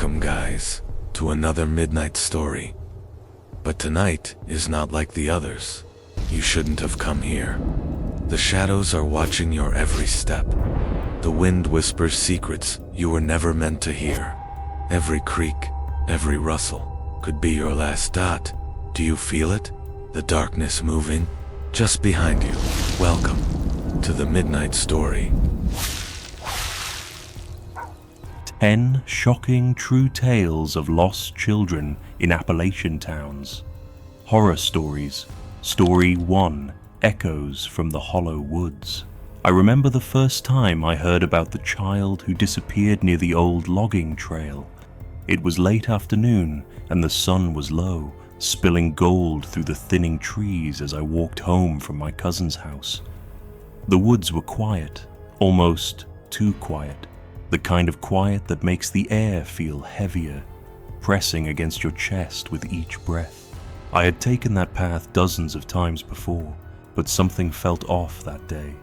Welcome, guys, to another midnight story. But tonight is not like the others. You shouldn't have come here. The shadows are watching your every step. The wind whispers secrets you were never meant to hear. Every creak, every rustle could be your last dot. Do you feel it? The darkness moving just behind you. Welcome to the Midnight Story. 10 shocking true tales of lost children in Appalachian Towns. Horror stories. Story 1, Echoes from the Hollow Woods. I remember the first time I heard about the child who disappeared near the old logging trail. It was late afternoon and the sun was low, spilling gold through the thinning trees as I walked home from my cousin's house. The woods were quiet, almost too quiet. The kind of quiet that makes the air feel heavier, pressing against your chest with each breath. I had taken that path dozens of times before, but something felt off that day.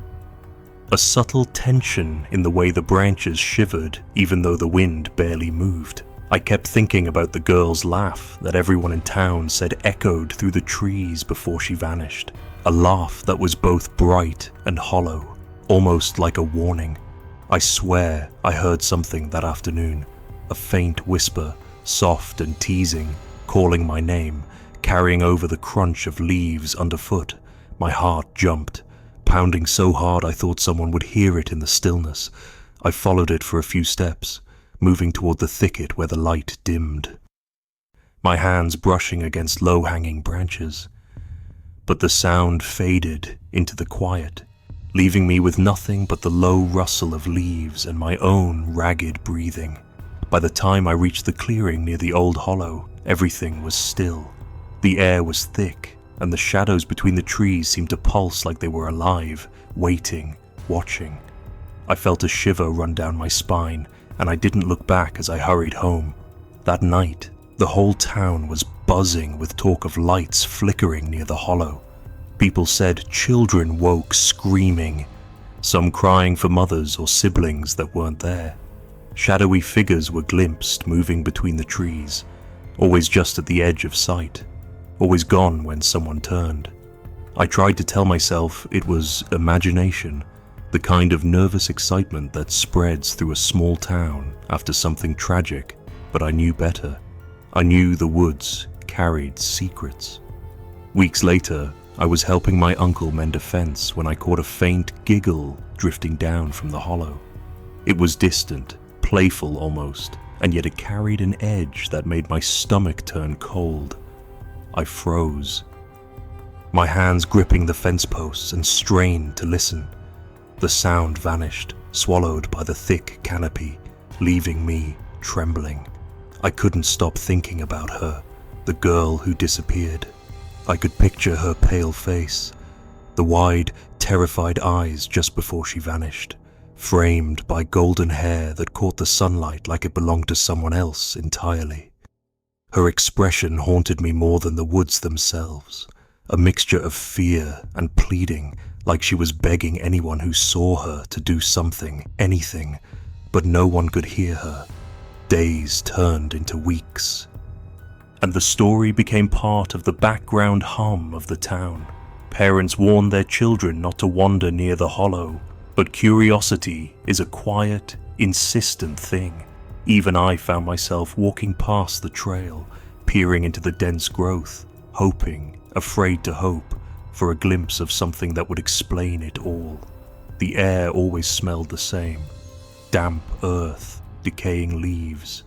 A subtle tension in the way the branches shivered even though the wind barely moved. I kept thinking about the girl's laugh that everyone in town said echoed through the trees before she vanished. A laugh that was both bright and hollow, almost like a warning. I swear I heard something that afternoon, a faint whisper, soft and teasing, calling my name, carrying over the crunch of leaves underfoot. My heart jumped, pounding so hard I thought someone would hear it in the stillness. I followed it for a few steps, moving toward the thicket where the light dimmed, my hands brushing against low-hanging branches. But the sound faded into the quiet, leaving me with nothing but the low rustle of leaves and my own ragged breathing. By the time I reached the clearing near the old hollow, everything was still. The air was thick, and the shadows between the trees seemed to pulse like they were alive, waiting, watching. I felt a shiver run down my spine, and I didn't look back as I hurried home. That night, the whole town was buzzing with talk of lights flickering near the hollow. People said children woke screaming, some crying for mothers or siblings that weren't there. Shadowy figures were glimpsed moving between the trees, always just at the edge of sight, always gone when someone turned. I tried to tell myself it was imagination, the kind of nervous excitement that spreads through a small town after something tragic, but I knew better. I knew the woods carried secrets. Weeks later, I was helping my uncle mend a fence when I caught a faint giggle drifting down from the hollow. It was distant, playful almost, and yet it carried an edge that made my stomach turn cold. I froze, my hands gripping the fence posts, and strained to listen. The sound vanished, swallowed by the thick canopy, leaving me trembling. I couldn't stop thinking about her, the girl who disappeared. I could picture her pale face, the wide, terrified eyes just before she vanished, framed by golden hair that caught the sunlight like it belonged to someone else entirely. Her expression haunted me more than the woods themselves, a mixture of fear and pleading, like she was begging anyone who saw her to do something, anything, but no one could hear her. Days turned into weeks, and the story became part of the background hum of the town. Parents warned their children not to wander near the hollow, but curiosity is a quiet, insistent thing. Even I found myself walking past the trail, peering into the dense growth, hoping, afraid to hope, for a glimpse of something that would explain it all. The air always smelled the same: damp earth, decaying leaves,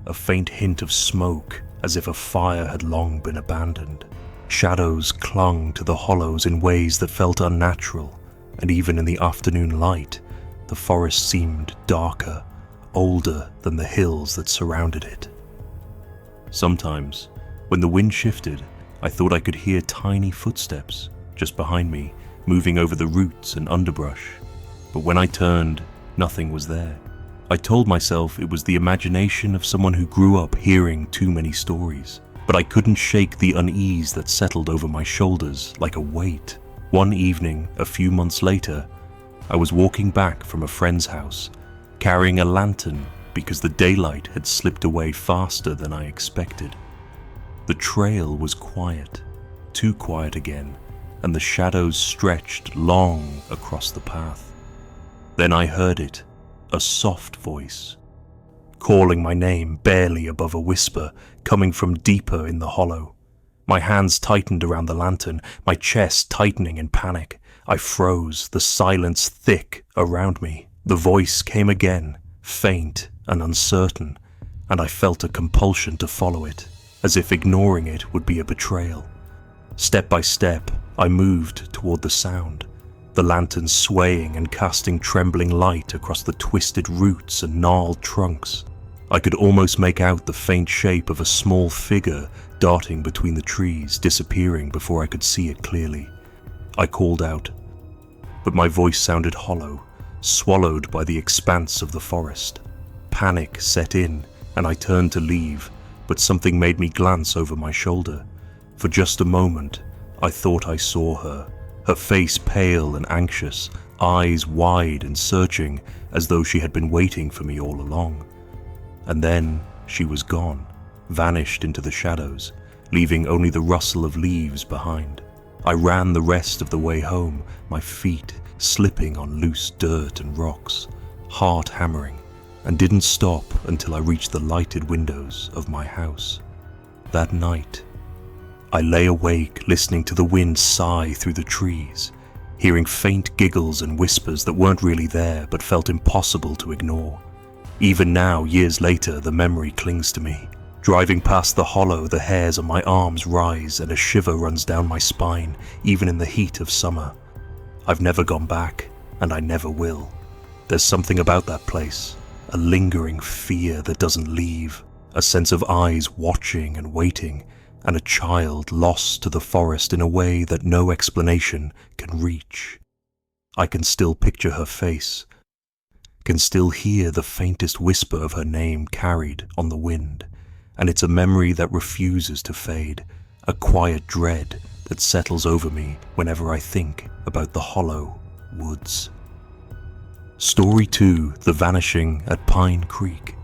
a faint hint of smoke, as if a fire had long been abandoned. Shadows clung to the hollows in ways that felt unnatural, and even in the afternoon light, the forest seemed darker, older than the hills that surrounded it. Sometimes, when the wind shifted, I thought I could hear tiny footsteps just behind me, moving over the roots and underbrush. But when I turned, nothing was there. I told myself it was the imagination of someone who grew up hearing too many stories, but I couldn't shake the unease that settled over my shoulders like a weight. One evening, a few months later, I was walking back from a friend's house, carrying a lantern because the daylight had slipped away faster than I expected. The trail was quiet, too quiet again, and the shadows stretched long across the path. Then I heard it, a soft voice, calling my name barely above a whisper, coming from deeper in the hollow. My hands tightened around the lantern, my chest tightening in panic. I froze, the silence thick around me. The voice came again, faint and uncertain, and I felt a compulsion to follow it, as if ignoring it would be a betrayal. Step by step, I moved toward the sound, the lantern swaying and casting trembling light across the twisted roots and gnarled trunks. I could almost make out the faint shape of a small figure darting between the trees, disappearing before I could see it clearly. I called out, but my voice sounded hollow, swallowed by the expanse of the forest. Panic set in, and I turned to leave, but something made me glance over my shoulder. For just a moment, I thought I saw her, her face pale and anxious, eyes wide and searching, as though she had been waiting for me all along. And then she was gone, vanished into the shadows, leaving only the rustle of leaves behind. I ran the rest of the way home, my feet slipping on loose dirt and rocks, heart hammering, and didn't stop until I reached the lighted windows of my house. That night, I lay awake listening to the wind sigh through the trees, hearing faint giggles and whispers that weren't really there but felt impossible to ignore. Even now, years later, the memory clings to me. Driving past the hollow, the hairs on my arms rise and a shiver runs down my spine, even in the heat of summer. I've never gone back, and I never will. There's something about that place, a lingering fear that doesn't leave, a sense of eyes watching and waiting, and a child lost to the forest in a way that no explanation can reach. I can still picture her face, can still hear the faintest whisper of her name carried on the wind, and it's a memory that refuses to fade, a quiet dread that settles over me whenever I think about the hollow woods. Story 2: The Vanishing at Pine Creek.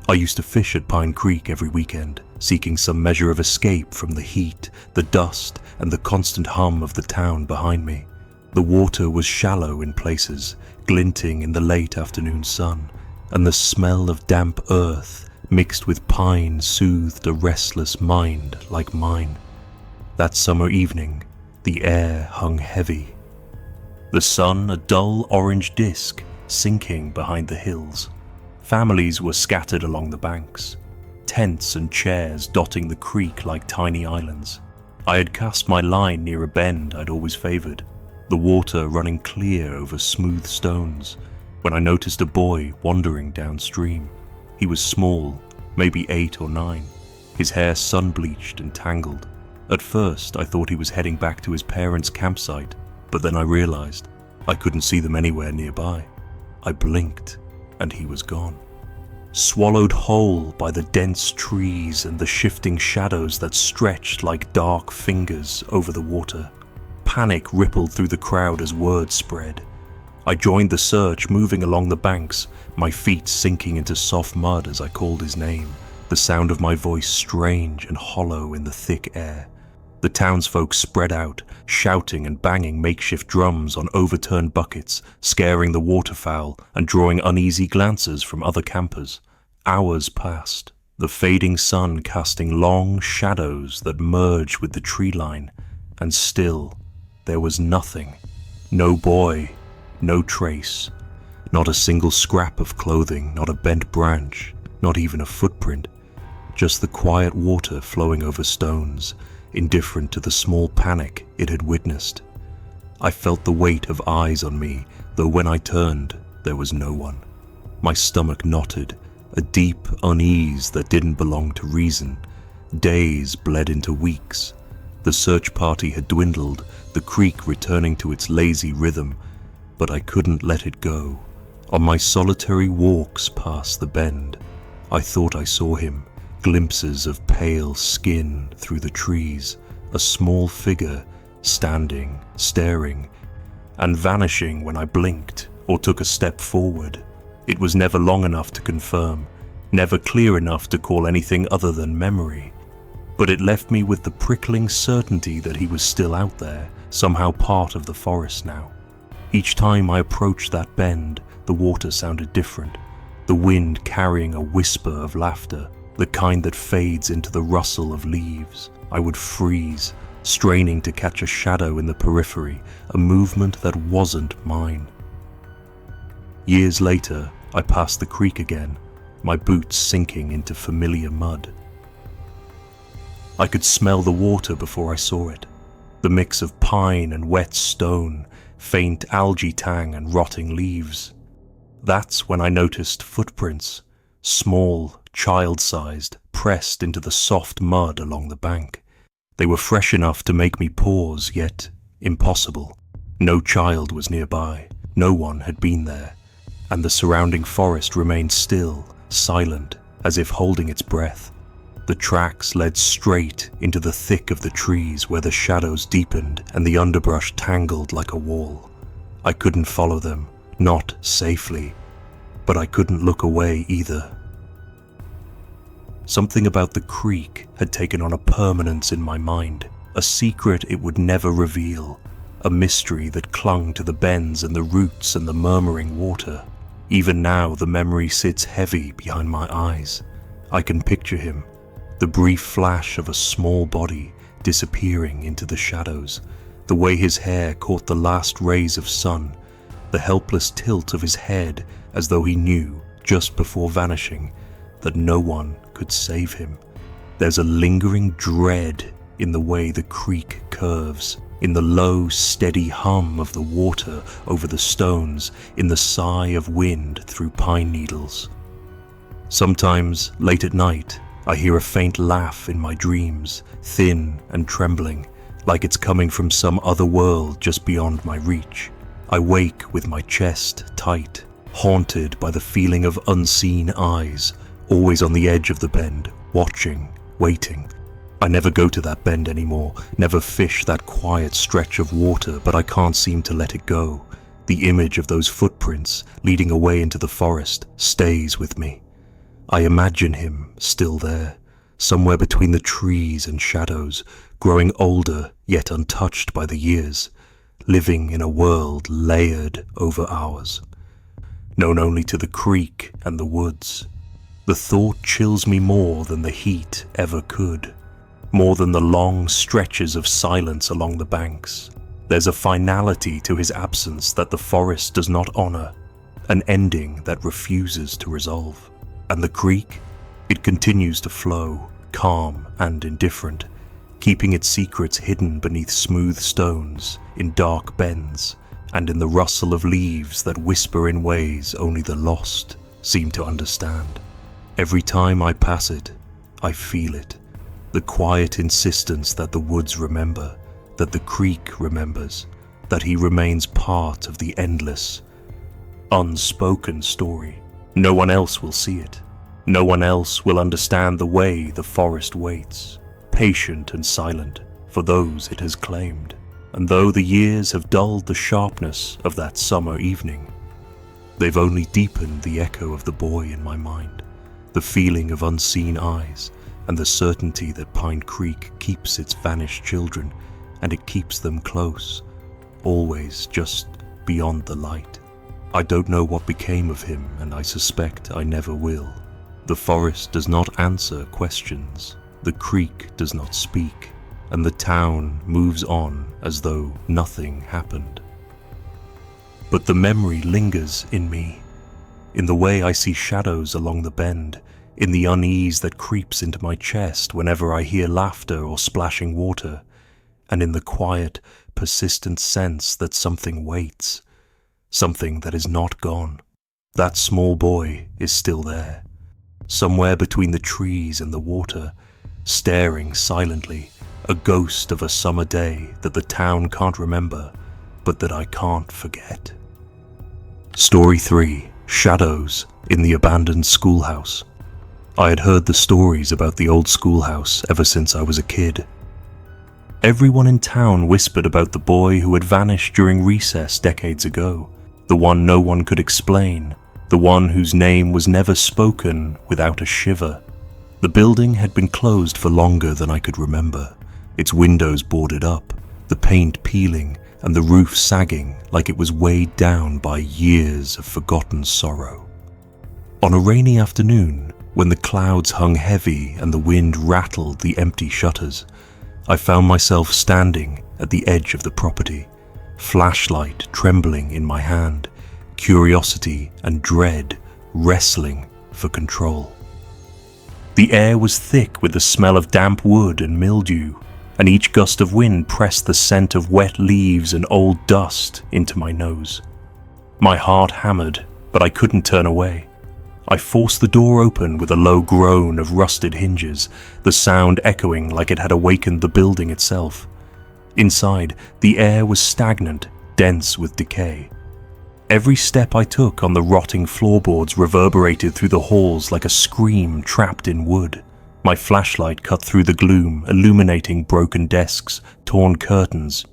I used to fish at Pine Creek every weekend, seeking some measure of escape from the heat, the dust, and the constant hum of the town behind me. The water was shallow in places, glinting in the late afternoon sun, and the smell of damp earth mixed with pine soothed a restless mind like mine. That summer evening, the air hung heavy. The sun, a dull orange disk, sinking behind the hills. Families were scattered along the banks, tents and chairs dotting the creek like tiny islands. I had cast my line near a bend I'd always favoured, the water running clear over smooth stones, when I noticed a boy wandering downstream. He was small, maybe 8 or 9, his hair sun-bleached and tangled. At first, I thought he was heading back to his parents' campsite, but then I realized I couldn't see them anywhere nearby. I blinked, and he was gone, swallowed whole by the dense trees and the shifting shadows that stretched like dark fingers over the water. Panic rippled through the crowd as word spread. I joined the search, moving along the banks, my feet sinking into soft mud as I called his name, the sound of my voice strange and hollow in the thick air. The townsfolk spread out, shouting and banging makeshift drums on overturned buckets, scaring the waterfowl and drawing uneasy glances from other campers. Hours passed, the fading sun casting long shadows that merged with the tree line, and still there was nothing. No boy, no trace, not a single scrap of clothing, not a bent branch, not even a footprint, just the quiet water flowing over stones, indifferent to the small panic it had witnessed. I felt the weight of eyes on me, though when I turned, there was no one. My stomach knotted, a deep unease that didn't belong to reason. Days bled into weeks. The search party had dwindled, the creek returning to its lazy rhythm, but I couldn't let it go. On my solitary walks past the bend, I thought I saw him, glimpses of pale skin through the trees, a small figure standing, staring, and vanishing when I blinked or took a step forward. It was never long enough to confirm, never clear enough to call anything other than memory. But it left me with the prickling certainty that he was still out there, somehow part of the forest now. Each time I approached that bend, the water sounded different, the wind carrying a whisper of laughter, the kind that fades into the rustle of leaves. I would freeze, straining to catch a shadow in the periphery, a movement that wasn't mine. Years later, I passed the creek again, my boots sinking into familiar mud. I could smell the water before I saw it, the mix of pine and wet stone, faint algae tang and rotting leaves. That's when I noticed footprints, small, child-sized, pressed into the soft mud along the bank. They were fresh enough to make me pause, yet impossible. No child was nearby, no one had been there, and the surrounding forest remained still, silent, as if holding its breath. The tracks led straight into the thick of the trees where the shadows deepened and the underbrush tangled like a wall. I couldn't follow them, not safely, but I couldn't look away either. Something about the creek had taken on a permanence in my mind, a secret it would never reveal, a mystery that clung to the bends and the roots and the murmuring water. Even now the memory sits heavy behind my eyes. I can picture him, the brief flash of a small body disappearing into the shadows, the way his hair caught the last rays of sun, the helpless tilt of his head as though he knew, just before vanishing, that no one could save him. There's a lingering dread in the way the creek curves, in the low, steady hum of the water over the stones, in the sigh of wind through pine needles. Sometimes, late at night, I hear a faint laugh in my dreams, thin and trembling, like it's coming from some other world just beyond my reach. I wake with my chest tight, haunted by the feeling of unseen eyes, always on the edge of the bend, watching, waiting. I never go to that bend anymore, never fish that quiet stretch of water, but I can't seem to let it go. The image of those footprints leading away into the forest stays with me. I imagine him still there, somewhere between the trees and shadows, growing older yet untouched by the years, living in a world layered over ours, known only to the creek and the woods. The thought chills me more than the heat ever could, more than the long stretches of silence along the banks. There's a finality to his absence that the forest does not honor, an ending that refuses to resolve. And the creek? It continues to flow, calm and indifferent, keeping its secrets hidden beneath smooth stones, in dark bends, and in the rustle of leaves that whisper in ways only the lost seem to understand. Every time I pass it, I feel it, the quiet insistence that the woods remember, that the creek remembers, that he remains part of the endless, unspoken story. No one else will see it. No one else will understand the way the forest waits, patient and silent, for those it has claimed. And though the years have dulled the sharpness of that summer evening, they've only deepened the echo of the boy in my mind, the feeling of unseen eyes, and the certainty that Pine Creek keeps its vanished children, and it keeps them close, always just beyond the light. I don't know what became of him, and I suspect I never will. The forest does not answer questions, the creek does not speak, and the town moves on as though nothing happened. But the memory lingers in me, in the way I see shadows along the bend, in the unease that creeps into my chest whenever I hear laughter or splashing water, and in the quiet, persistent sense that something waits, something that is not gone. That small boy is still there, somewhere between the trees and the water, staring silently, a ghost of a summer day that the town can't remember, but that I can't forget. Story 3: Shadows in the Abandoned Schoolhouse. I had heard the stories about the old schoolhouse ever since I was a kid. Everyone in town whispered about the boy who had vanished during recess decades ago, the one no one could explain, the one whose name was never spoken without a shiver. The building had been closed for longer than I could remember, its windows boarded up, the paint peeling, and the roof sagging like it was weighed down by years of forgotten sorrow. On a rainy afternoon, when the clouds hung heavy and the wind rattled the empty shutters, I found myself standing at the edge of the property, flashlight trembling in my hand, curiosity and dread wrestling for control. The air was thick with the smell of damp wood and mildew, and each gust of wind pressed the scent of wet leaves and old dust into my nose. My heart hammered, but I couldn't turn away. I forced the door open with a low groan of rusted hinges, the sound echoing like it had awakened the building itself. Inside, the air was stagnant, dense with decay. Every step I took on the rotting floorboards reverberated through the halls like a scream trapped in wood. My flashlight cut through the gloom, illuminating broken desks, torn curtains,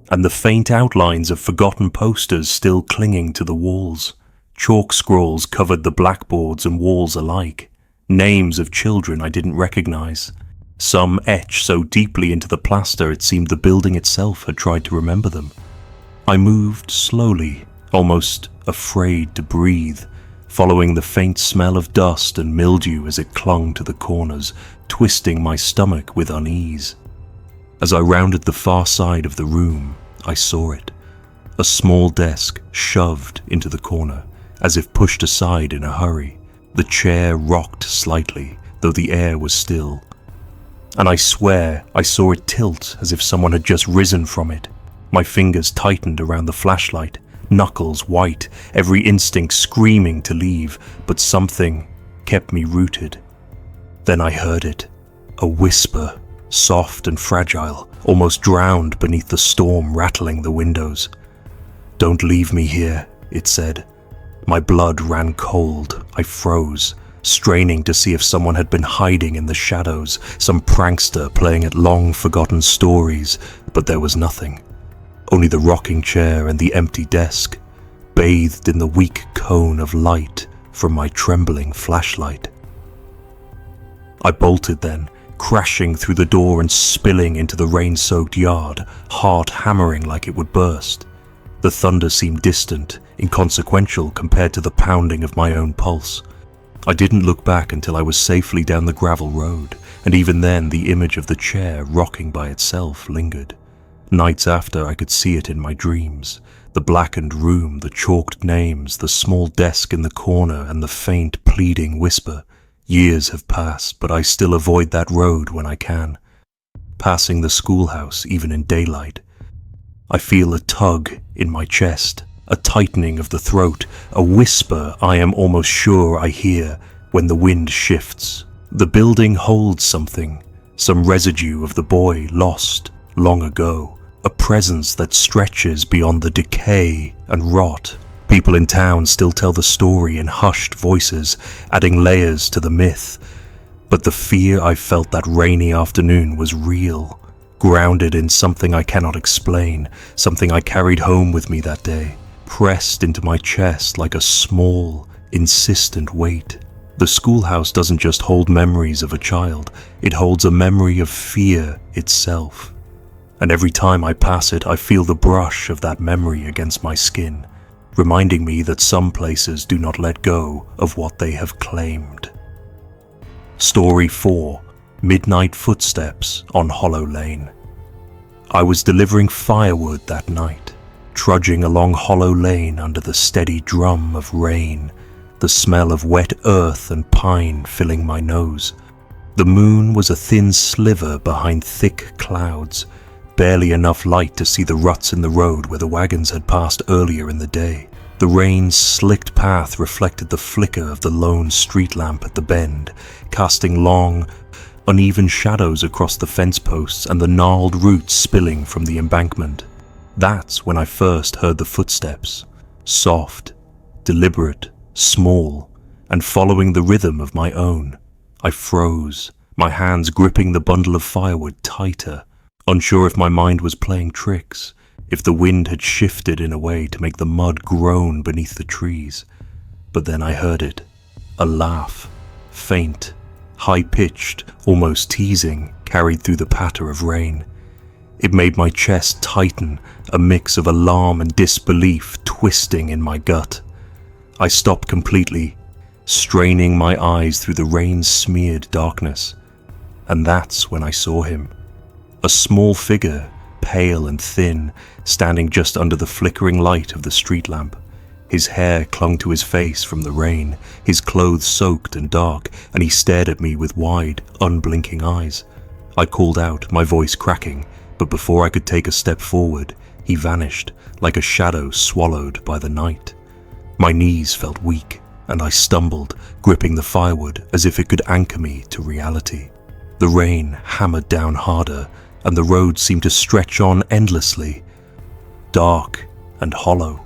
and the faint outlines of forgotten posters still clinging to the walls. Chalk scrawls covered the blackboards and walls alike, names of children I didn't recognize. Some etched so deeply into the plaster it seemed the building itself had tried to remember them. I moved slowly, almost afraid to breathe, following the faint smell of dust and mildew as it clung to the corners, twisting my stomach with unease. As I rounded the far side of the room, I saw it. A small desk shoved into the corner, as if pushed aside in a hurry. The chair rocked slightly, though the air was still. And I swear I saw it tilt as if someone had just risen from it. My fingers tightened around the flashlight, knuckles white, every instinct screaming to leave, but something kept me rooted. Then I heard it, a whisper, soft and fragile, almost drowned beneath the storm rattling the windows. "Don't leave me here," it said. My blood ran cold. I froze, straining to see if someone had been hiding in the shadows, some prankster playing at long-forgotten stories, but there was nothing. Only the rocking chair and the empty desk, bathed in the weak cone of light from my trembling flashlight. I bolted then, crashing through the door and spilling into the rain-soaked yard, heart hammering like it would burst. The thunder seemed distant, inconsequential compared to the pounding of my own pulse. I didn't look back until I was safely down the gravel road, and even then the image of the chair rocking by itself lingered. Nights after, I could see it in my dreams. The blackened room, the chalked names, the small desk in the corner, and the faint, pleading whisper. Years have passed, but I still avoid that road when I can. Passing the schoolhouse, even in daylight. I feel a tug in my chest, a tightening of the throat, a whisper I am almost sure I hear when the wind shifts. The building holds something, some residue of the boy lost long ago. A presence that stretches beyond the decay and rot. People in town still tell the story in hushed voices, adding layers to the myth. But the fear I felt that rainy afternoon was real, grounded in something I cannot explain, something I carried home with me that day, pressed into my chest like a small, insistent weight. The schoolhouse doesn't just hold memories of a child, it holds a memory of fear itself. And every time I pass it, I feel the brush of that memory against my skin, reminding me that some places do not let go of what they have claimed. Story 4. Midnight Footsteps on Hollow Lane. I was delivering firewood that night, trudging along Hollow Lane under the steady drum of rain, the smell of wet earth and pine filling my nose. The moon was a thin sliver behind thick clouds, barely enough light to see the ruts in the road where the wagons had passed earlier in the day. The rain's slicked path reflected the flicker of the lone street lamp at the bend, casting long, uneven shadows across the fence posts and the gnarled roots spilling from the embankment. That's when I first heard the footsteps, soft, deliberate, small, and following the rhythm of my own. I froze, my hands gripping the bundle of firewood tighter, unsure if my mind was playing tricks, if the wind had shifted in a way to make the mud groan beneath the trees. But then I heard it. A laugh, faint, high-pitched, almost teasing, carried through the patter of rain. It made my chest tighten, a mix of alarm and disbelief twisting in my gut. I stopped completely, straining my eyes through the rain-smeared darkness. And that's when I saw him. A small figure, pale and thin, standing just under the flickering light of the street lamp. His hair clung to his face from the rain, his clothes soaked and dark, and he stared at me with wide, unblinking eyes. I called out, my voice cracking, but before I could take a step forward, he vanished, like a shadow swallowed by the night. My knees felt weak, and I stumbled, gripping the firewood as if it could anchor me to reality. The rain hammered down harder, and the road seemed to stretch on endlessly, dark and hollow.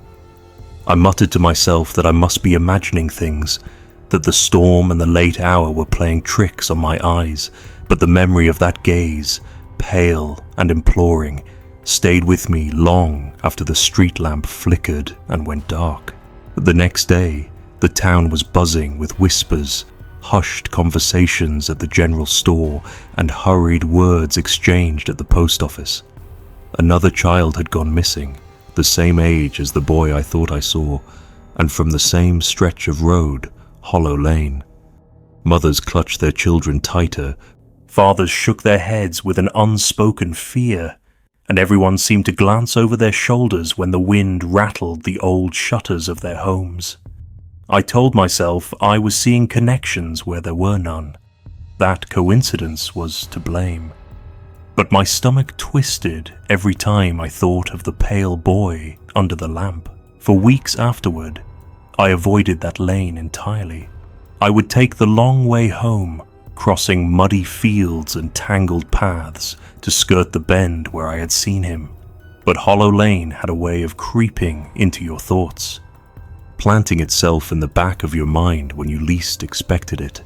I muttered to myself that I must be imagining things, that the storm and the late hour were playing tricks on my eyes, but the memory of that gaze, pale and imploring, stayed with me long after the street lamp flickered and went dark. The next day, the town was buzzing with whispers, hushed conversations at the general store, and hurried words exchanged at the post office. Another child had gone missing, the same age as the boy I thought I saw, and from the same stretch of road, Hollow Lane. Mothers clutched their children tighter, fathers shook their heads with an unspoken fear, and everyone seemed to glance over their shoulders when the wind rattled the old shutters of their homes. I told myself I was seeing connections where there were none. That coincidence was to blame. But my stomach twisted every time I thought of the pale boy under the lamp. For weeks afterward, I avoided that lane entirely. I would take the long way home, crossing muddy fields and tangled paths to skirt the bend where I had seen him. But Hollow Lane had a way of creeping into your thoughts, planting itself in the back of your mind when you least expected it.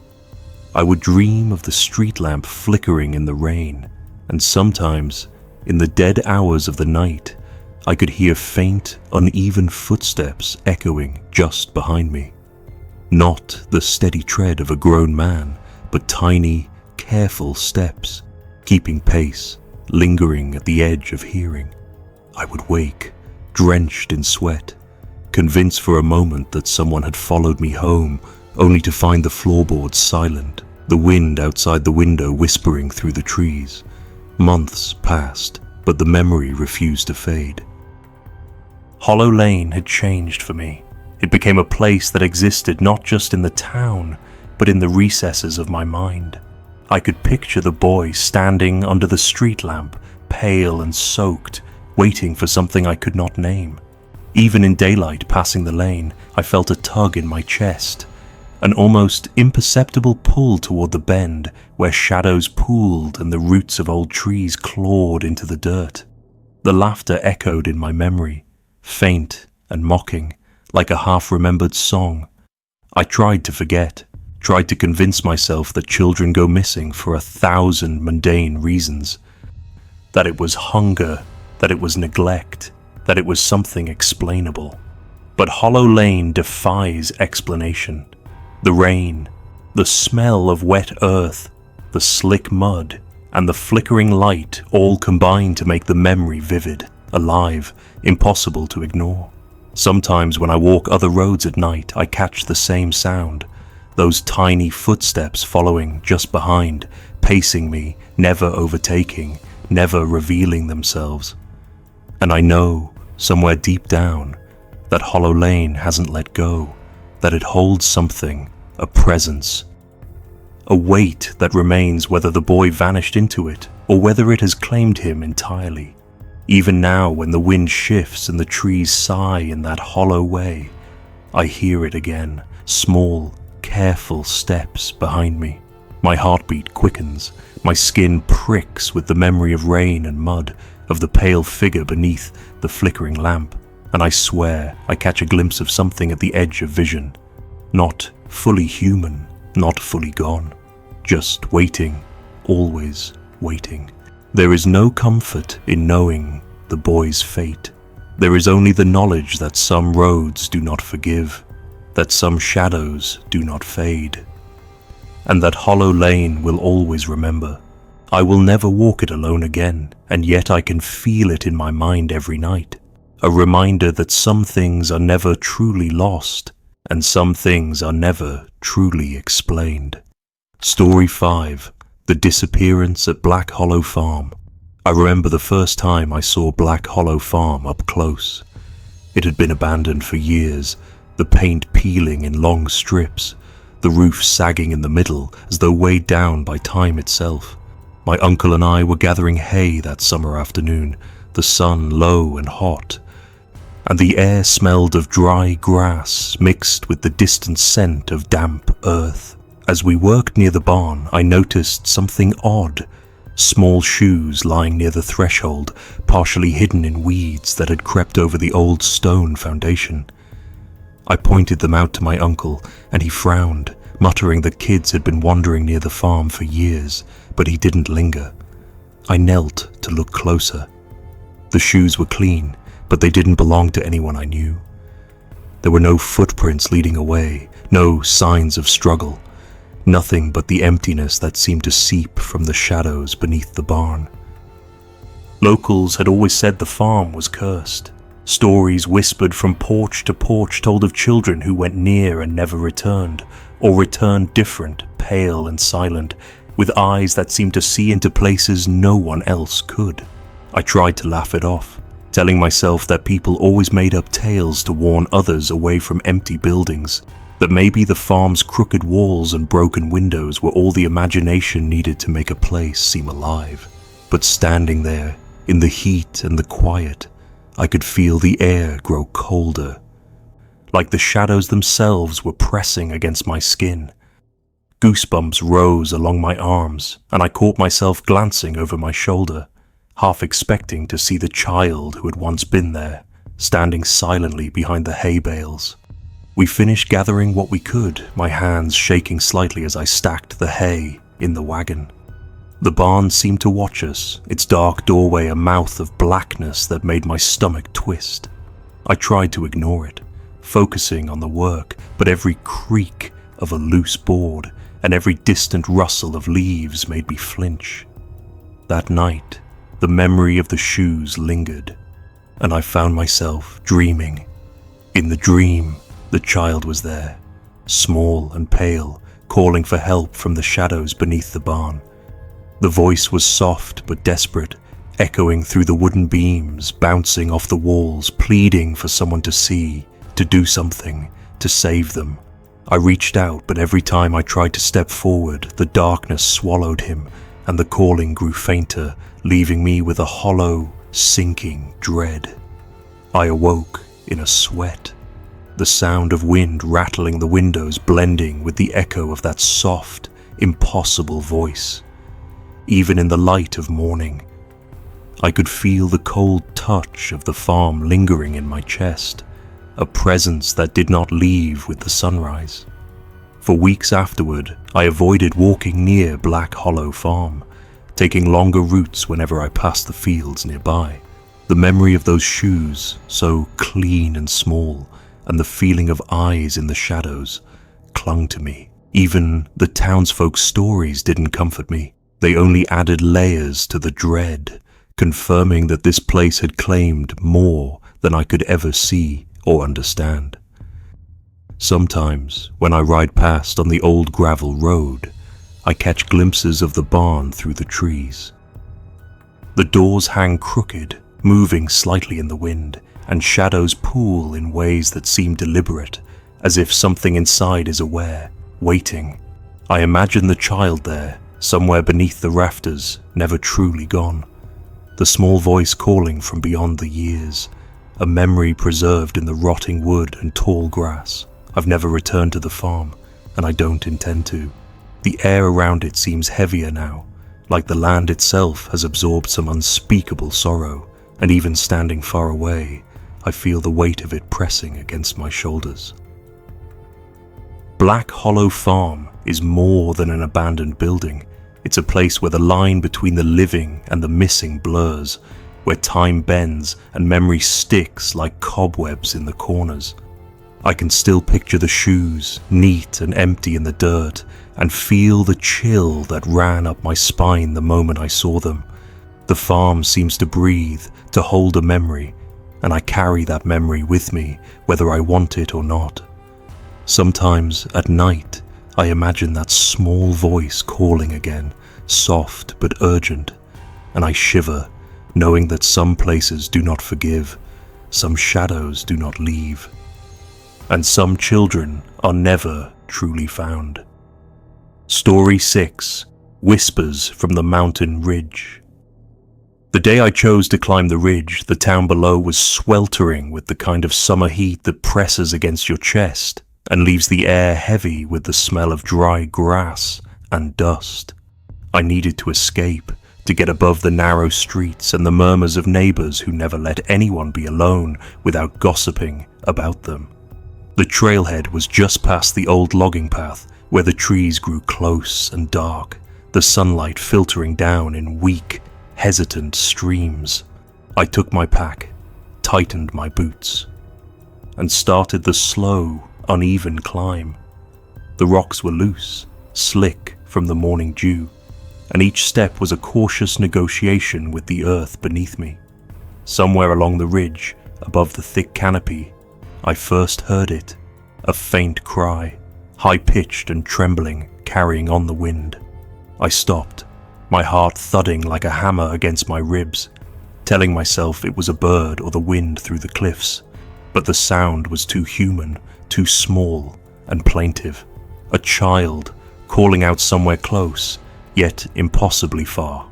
I would dream of the street lamp flickering in the rain, and sometimes, in the dead hours of the night, I could hear faint, uneven footsteps echoing just behind me. Not the steady tread of a grown man, but tiny, careful steps, keeping pace, lingering at the edge of hearing. I would wake, drenched in sweat, convinced for a moment that someone had followed me home, only to find the floorboards silent, the wind outside the window whispering through the trees. Months passed, but the memory refused to fade. Hollow Lane had changed for me. It became a place that existed not just in the town, but in the recesses of my mind. I could picture the boy standing under the street lamp, pale and soaked, waiting for something I could not name. Even in daylight passing the lane, I felt a tug in my chest, an almost imperceptible pull toward the bend where shadows pooled and the roots of old trees clawed into the dirt. The laughter echoed in my memory, faint and mocking, like a half-remembered song. I tried to forget, tried to convince myself that children go missing for 1,000 mundane reasons. That it was hunger, that it was neglect, that it was something explainable. But Hollow Lane defies explanation. The rain, the smell of wet earth, the slick mud, and the flickering light all combine to make the memory vivid, alive, impossible to ignore. Sometimes when I walk other roads at night, I catch the same sound, those tiny footsteps following just behind, pacing me, never overtaking, never revealing themselves. And I know, somewhere deep down, that Hollow Lane hasn't let go, that it holds something, a presence, a weight that remains whether the boy vanished into it or whether it has claimed him entirely. Even now, when the wind shifts and the trees sigh in that hollow way, I hear it again, small, careful steps behind me. My heartbeat quickens, my skin pricks with the memory of rain and mud, of the pale figure beneath the flickering lamp, and I swear I catch a glimpse of something at the edge of vision. Not fully human, not fully gone, just waiting, always waiting. There is no comfort in knowing the boy's fate. There is only the knowledge that some roads do not forgive, that some shadows do not fade, and that hollow lane will always remember. I will never walk it alone again, and yet I can feel it in my mind every night. A reminder that some things are never truly lost, and some things are never truly explained. Story 5. The Disappearance at Black Hollow Farm. I remember the first time I saw Black Hollow Farm up close. It had been abandoned for years, the paint peeling in long strips, the roof sagging in the middle as though weighed down by time itself. My uncle and I were gathering hay that summer afternoon, the sun low and hot, and the air smelled of dry grass mixed with the distant scent of damp earth. As we worked near the barn, I noticed something odd. Small shoes lying near the threshold, partially hidden in weeds that had crept over the old stone foundation. I pointed them out to my uncle, and he frowned, muttering that kids had been wandering near the farm for years, but he didn't linger. I knelt to look closer. The shoes were clean, but they didn't belong to anyone I knew. There were no footprints leading away, no signs of struggle, nothing but the emptiness that seemed to seep from the shadows beneath the barn. Locals had always said the farm was cursed. Stories whispered from porch to porch told of children who went near and never returned, or returned different, pale and silent, with eyes that seemed to see into places no one else could. I tried to laugh it off, telling myself that people always made up tales to warn others away from empty buildings, that maybe the farm's crooked walls and broken windows were all the imagination needed to make a place seem alive. But standing there, in the heat and the quiet, I could feel the air grow colder, like the shadows themselves were pressing against my skin. Goosebumps rose along my arms, and I caught myself glancing over my shoulder, half expecting to see the child who had once been there, standing silently behind the hay bales. We finished gathering what we could, my hands shaking slightly as I stacked the hay in the wagon. The barn seemed to watch us, its dark doorway a mouth of blackness that made my stomach twist. I tried to ignore it, focusing on the work, but every creak of a loose board and every distant rustle of leaves made me flinch. That night, the memory of the shoes lingered, and I found myself dreaming. In the dream, the child was there, small and pale, calling for help from the shadows beneath the barn. The voice was soft but desperate, echoing through the wooden beams, bouncing off the walls, pleading for someone to see, to do something, to save them. I reached out, but every time I tried to step forward, the darkness swallowed him, and the calling grew fainter, leaving me with a hollow, sinking dread. I awoke in a sweat, the sound of wind rattling the windows blending with the echo of that soft, impossible voice. Even in the light of morning, I could feel the cold touch of the farm lingering in my chest, a presence that did not leave with the sunrise. For weeks afterward, I avoided walking near Black Hollow Farm, taking longer routes whenever I passed the fields nearby. The memory of those shoes, so clean and small, and the feeling of eyes in the shadows, clung to me. Even the townsfolk's stories didn't comfort me. They only added layers to the dread, confirming that this place had claimed more than I could ever see or understand. Sometimes, when I ride past on the old gravel road, I catch glimpses of the barn through the trees. The doors hang crooked, moving slightly in the wind, and shadows pool in ways that seem deliberate, as if something inside is aware, waiting. I imagine the child there, somewhere beneath the rafters, never truly gone. The small voice calling from beyond the years, a memory preserved in the rotting wood and tall grass. I've never returned to the farm, and I don't intend to. The air around it seems heavier now, like the land itself has absorbed some unspeakable sorrow, and even standing far away, I feel the weight of it pressing against my shoulders. Black Hollow Farm is more than an abandoned building. It's a place where the line between the living and the missing blurs, where time bends and memory sticks like cobwebs in the corners. I can still picture the shoes, neat and empty in the dirt, and feel the chill that ran up my spine the moment I saw them. The farm seems to breathe, to hold a memory, and I carry that memory with me, whether I want it or not. Sometimes, at night, I imagine that small voice calling again, soft but urgent, and I shiver, knowing that some places do not forgive, some shadows do not leave, and some children are never truly found. Story 6. Whispers from the Mountain Ridge. The day I chose to climb the ridge, the town below was sweltering with the kind of summer heat that presses against your chest and leaves the air heavy with the smell of dry grass and dust. I needed to escape, to get above the narrow streets and the murmurs of neighbors who never let anyone be alone without gossiping about them. The trailhead was just past the old logging path, where the trees grew close and dark, the sunlight filtering down in weak, hesitant streams. I took my pack, tightened my boots, and started the slow, uneven climb. The rocks were loose, slick from the morning dew, and each step was a cautious negotiation with the earth beneath me. Somewhere along the ridge, above the thick canopy, I first heard it, a faint cry, high-pitched and trembling, carrying on the wind. I stopped, my heart thudding like a hammer against my ribs, telling myself it was a bird or the wind through the cliffs, but the sound was too human, too small and plaintive. A child calling out somewhere close, yet impossibly far.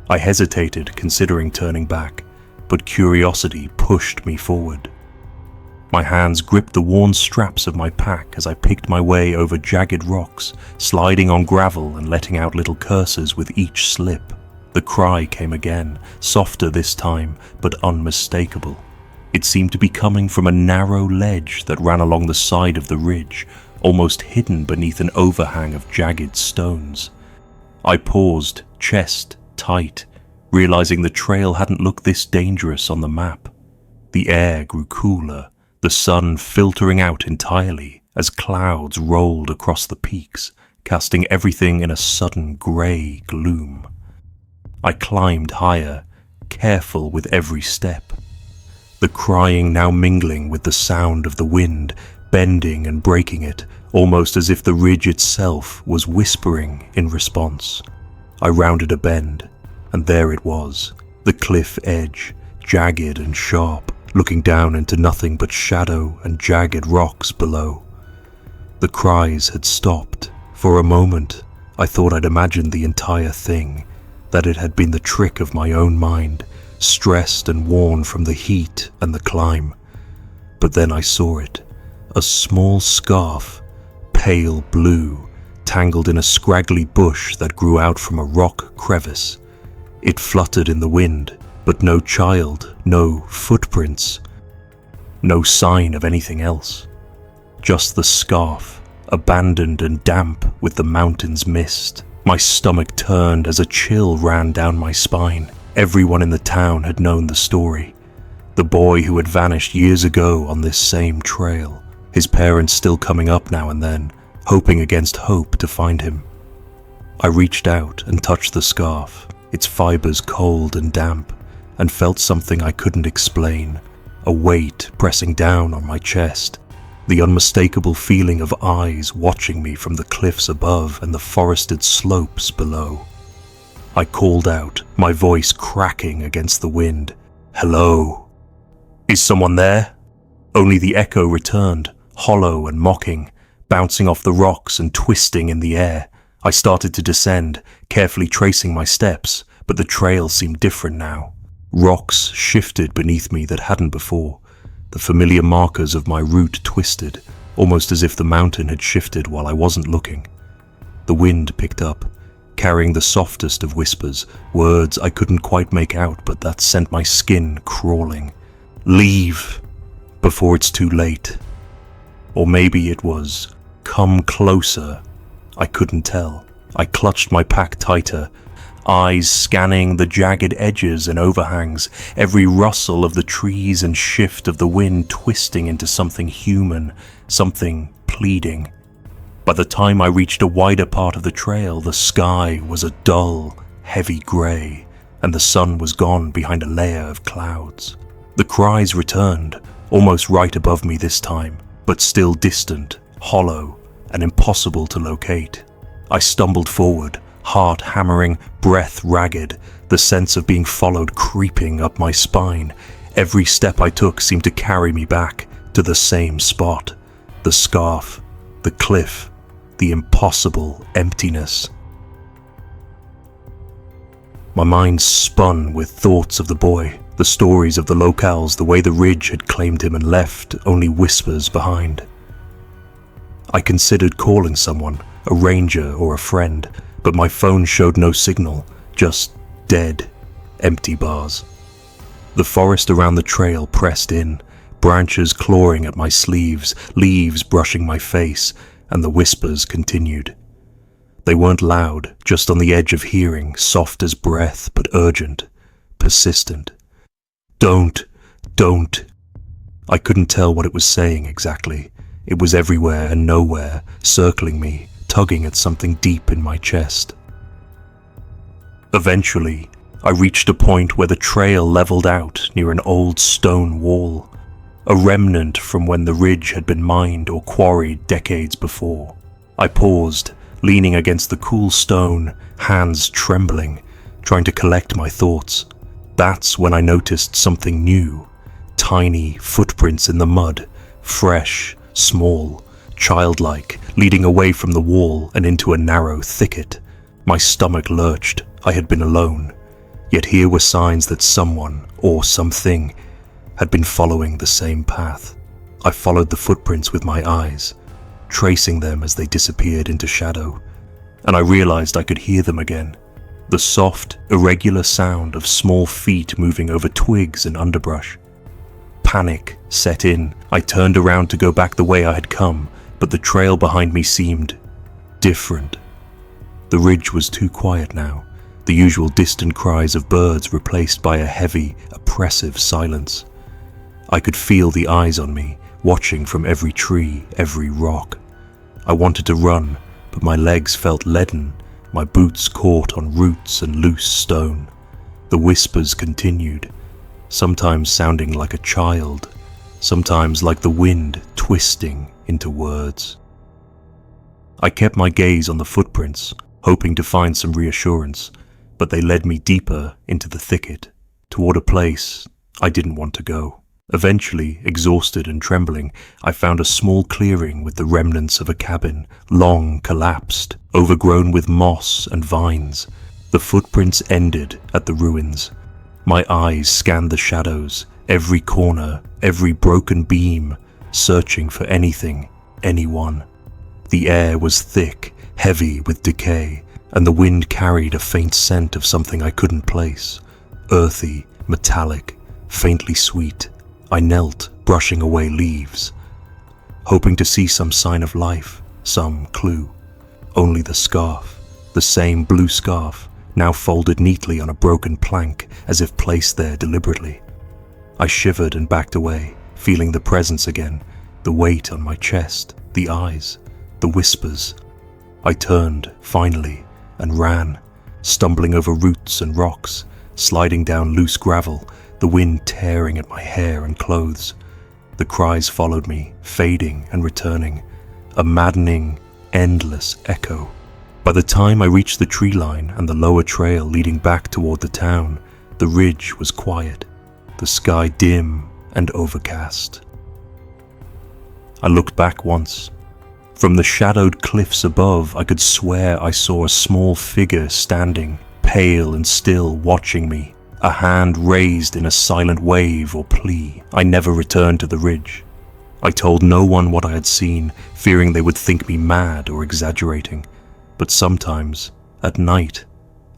I hesitated, considering turning back, but curiosity pushed me forward. My hands gripped the worn straps of my pack as I picked my way over jagged rocks, sliding on gravel and letting out little curses with each slip. The cry came again, softer this time, but unmistakable. It seemed to be coming from a narrow ledge that ran along the side of the ridge, almost hidden beneath an overhang of jagged stones. I paused, chest tight, realizing the trail hadn't looked this dangerous on the map. The air grew cooler, the sun filtering out entirely as clouds rolled across the peaks, casting everything in a sudden grey gloom. I climbed higher, careful with every step, the crying now mingling with the sound of the wind, bending and breaking it, almost as if the ridge itself was whispering in response. I rounded a bend, and there it was, the cliff edge, jagged and sharp, looking down into nothing but shadow and jagged rocks below. The cries had stopped. For a moment, I thought I'd imagined the entire thing, that it had been the trick of my own mind, stressed and worn from the heat and the climb. But then I saw it, a small scarf, pale blue, tangled in a scraggly bush that grew out from a rock crevice. It fluttered in the wind, but no child, no footprints, no sign of anything else. Just the scarf, abandoned and damp with the mountain's mist. My stomach turned as a chill ran down my spine. Everyone in the town had known the story. The boy who had vanished years ago on this same trail, his parents still coming up now and then, hoping against hope to find him. I reached out and touched the scarf, its fibers cold and damp, and felt something I couldn't explain, a weight pressing down on my chest, the unmistakable feeling of eyes watching me from the cliffs above and the forested slopes below. I called out, my voice cracking against the wind. "Hello? Is someone there?" Only the echo returned, hollow and mocking, bouncing off the rocks and twisting in the air. I started to descend, carefully tracing my steps, but the trail seemed different now. Rocks shifted beneath me that hadn't before. The familiar markers of my route twisted, almost as if the mountain had shifted while I wasn't looking. The wind picked up, carrying the softest of whispers, words I couldn't quite make out but that sent my skin crawling. "Leave, before it's too late." Or maybe it was, "Come closer." I couldn't tell. I clutched my pack tighter. eyes scanning the jagged edges and overhangs, every rustle of the trees and shift of the wind twisting into something human, something pleading. By the time I reached a wider part of the trail, the sky was a dull, heavy grey, and the sun was gone behind a layer of clouds. The cries returned, almost right above me this time, but still distant, hollow, and impossible to locate. I stumbled forward, heart hammering, breath ragged, the sense of being followed creeping up my spine. Every step I took seemed to carry me back to the same spot. The scarf, the cliff, the impossible emptiness. My mind spun with thoughts of the boy, the stories of the locals, the way the ridge had claimed him and left only whispers behind. I considered calling someone, a ranger or a friend, but my phone showed no signal, just dead, empty bars. The forest around the trail pressed in, branches clawing at my sleeves, leaves brushing my face, and the whispers continued. They weren't loud, just on the edge of hearing, soft as breath, but urgent, persistent. Don't. I couldn't tell what it was saying exactly. It was everywhere and nowhere, circling me, tugging at something deep in my chest. Eventually, I reached a point where the trail leveled out near an old stone wall, a remnant from when the ridge had been mined or quarried decades before. I paused, leaning against the cool stone, hands trembling, trying to collect my thoughts. That's when I noticed something new. Tiny footprints in the mud, fresh, small, childlike, leading away from the wall and into a narrow thicket. My stomach lurched. I had been alone. Yet here were signs that someone, or something, had been following the same path. I followed the footprints with my eyes, tracing them as they disappeared into shadow, and I realized I could hear them again. The soft, irregular sound of small feet moving over twigs and underbrush. Panic set in. I turned around to go back the way I had come, but the trail behind me seemed different. The ridge was too quiet now, the usual distant cries of birds replaced by a heavy, oppressive silence. I could feel the eyes on me, watching from every tree, every rock. I wanted to run, but my legs felt leaden, my boots caught on roots and loose stone. The whispers continued, sometimes sounding like a child, sometimes like the wind twisting into words. I kept my gaze on the footprints, hoping to find some reassurance, but they led me deeper into the thicket, toward a place I didn't want to go. Eventually, exhausted and trembling, I found a small clearing with the remnants of a cabin, long collapsed, overgrown with moss and vines. The footprints ended at the ruins. My eyes scanned the shadows, every corner, every broken beam, searching for anything, anyone. The air was thick, heavy with decay, and the wind carried a faint scent of something I couldn't place. Earthy, metallic, faintly sweet. I knelt, brushing away leaves, hoping to see some sign of life, some clue. Only the scarf, the same blue scarf, now folded neatly on a broken plank as if placed there deliberately. I shivered and backed away, feeling the presence again, the weight on my chest, the eyes, the whispers. I turned, finally, and ran, stumbling over roots and rocks, sliding down loose gravel, the wind tearing at my hair and clothes. The cries followed me, fading and returning, a maddening, endless echo. By the time I reached the tree line and the lower trail leading back toward the town, the ridge was quiet, the sky dim and overcast. I looked back once. From the shadowed cliffs above, I could swear I saw a small figure standing, pale and still, watching me, a hand raised in a silent wave or plea. I never returned to the ridge. I told no one what I had seen, fearing they would think me mad or exaggerating. But sometimes, at night,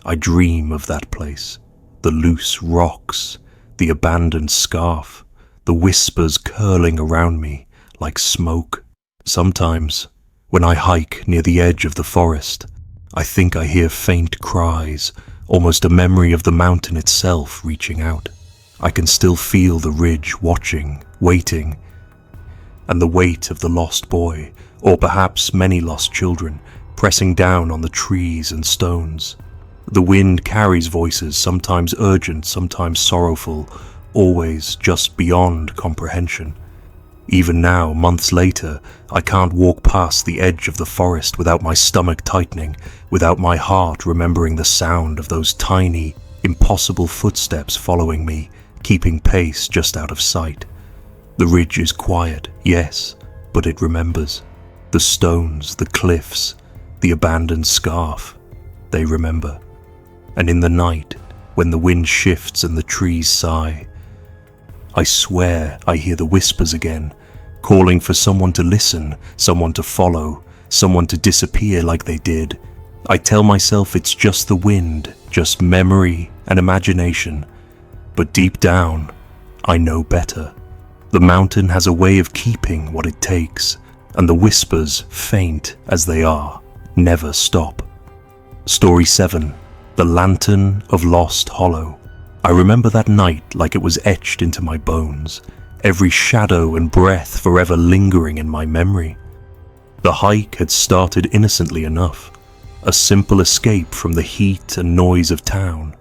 I dream of that place. The loose rocks, the abandoned scarf, the whispers curling around me like smoke. Sometimes, when I hike near the edge of the forest, I think I hear faint cries, almost a memory of the mountain itself reaching out. I can still feel the ridge watching, waiting, and the weight of the lost boy, or perhaps many lost children, pressing down on the trees and stones. The wind carries voices, sometimes urgent, sometimes sorrowful, always just beyond comprehension. Even now, months later, I can't walk past the edge of the forest without my stomach tightening, without my heart remembering the sound of those tiny, impossible footsteps following me, keeping pace just out of sight. The ridge is quiet, yes, but it remembers. The stones, the cliffs, the abandoned scarf, they remember. And in the night, when the wind shifts and the trees sigh, I swear I hear the whispers again, calling for someone to listen, someone to follow, someone to disappear like they did. I tell myself it's just the wind, just memory and imagination, but deep down, I know better. The mountain has a way of keeping what it takes, and the whispers, faint as they are, never stop. Story 7. The Lantern of Lost Hollow. I remember that night like it was etched into my bones, every shadow and breath forever lingering in my memory. The hike had started innocently enough, a simple escape from the heat and noise of town,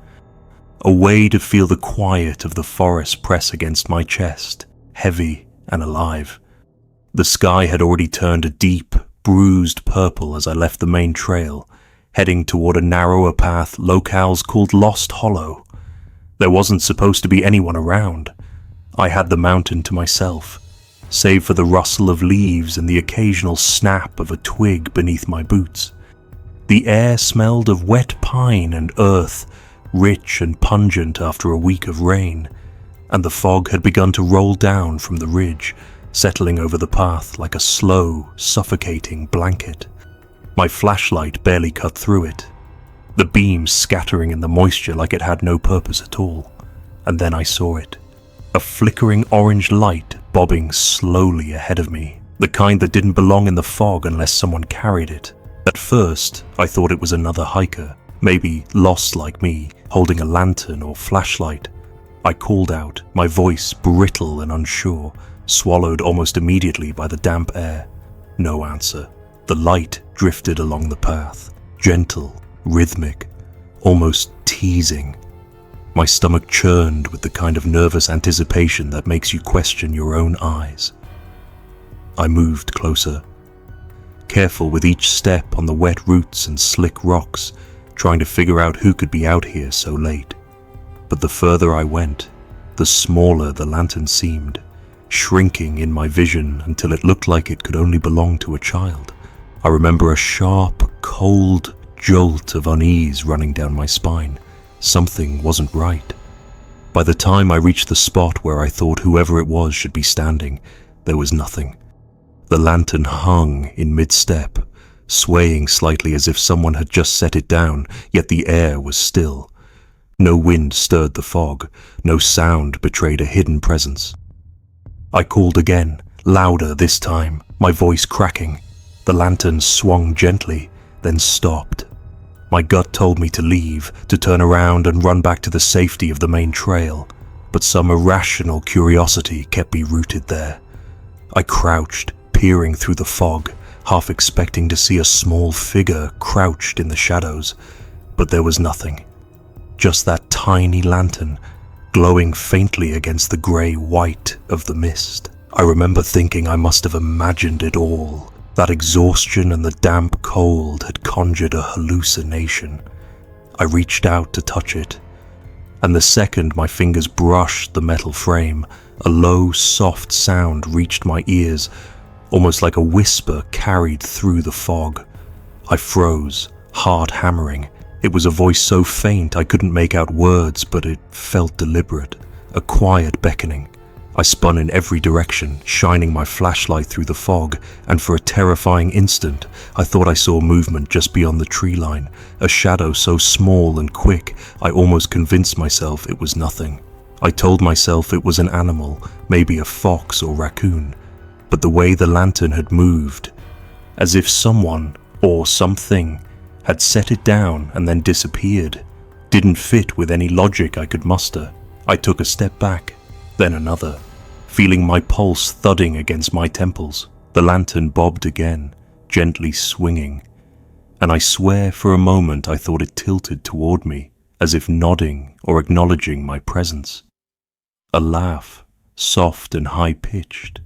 a way to feel the quiet of the forest press against my chest, heavy and alive. The sky had already turned a deep, bruised purple as I left the main trail, heading toward a narrower path locals called Lost Hollow. There wasn't supposed to be anyone around. I had the mountain to myself, save for the rustle of leaves and the occasional snap of a twig beneath my boots. The air smelled of wet pine and earth, rich and pungent after a week of rain, and the fog had begun to roll down from the ridge, settling over the path like a slow, suffocating blanket. My flashlight barely cut through it, the beam scattering in the moisture like it had no purpose at all. And then I saw it, a flickering orange light bobbing slowly ahead of me, the kind that didn't belong in the fog unless someone carried it. At first, I thought it was another hiker, maybe lost like me, holding a lantern or flashlight. I called out, my voice brittle and unsure, swallowed almost immediately by the damp air. No answer. The light drifted along the path, gentle, rhythmic, almost teasing. My stomach churned with the kind of nervous anticipation that makes you question your own eyes. I moved closer, careful with each step on the wet roots and slick rocks, trying to figure out who could be out here so late. But the further I went, the smaller the lantern seemed, shrinking in my vision until it looked like it could only belong to a child. I remember a sharp, cold jolt of unease running down my spine. Something wasn't right. By the time I reached the spot where I thought whoever it was should be standing, there was nothing. The lantern hung in mid-step, swaying slightly as if someone had just set it down, yet the air was still. No wind stirred the fog, no sound betrayed a hidden presence. I called again, louder this time, my voice cracking. The lantern swung gently, then stopped. My gut told me to leave, to turn around and run back to the safety of the main trail, but some irrational curiosity kept me rooted there. I crouched, peering through the fog, half expecting to see a small figure crouched in the shadows, but there was nothing. Just that tiny lantern, glowing faintly against the grey-white of the mist. I remember thinking I must have imagined it all. That exhaustion and the damp cold had conjured a hallucination. I reached out to touch it, and the second my fingers brushed the metal frame, a low, soft sound reached my ears, almost like a whisper carried through the fog. I froze, heart hammering. It was a voice so faint I couldn't make out words, but it felt deliberate, a quiet beckoning. I spun in every direction, shining my flashlight through the fog, and for a terrifying instant, I thought I saw movement just beyond the tree line, a shadow so small and quick, I almost convinced myself it was nothing. I told myself it was an animal, maybe a fox or raccoon, but the way the lantern had moved, as if someone, or something, had set it down and then disappeared, didn't fit with any logic I could muster. I took a step back, then another, feeling my pulse thudding against my temples. The lantern bobbed again, gently swinging, and I swear for a moment I thought it tilted toward me, as if nodding or acknowledging my presence. A laugh, soft and high-pitched,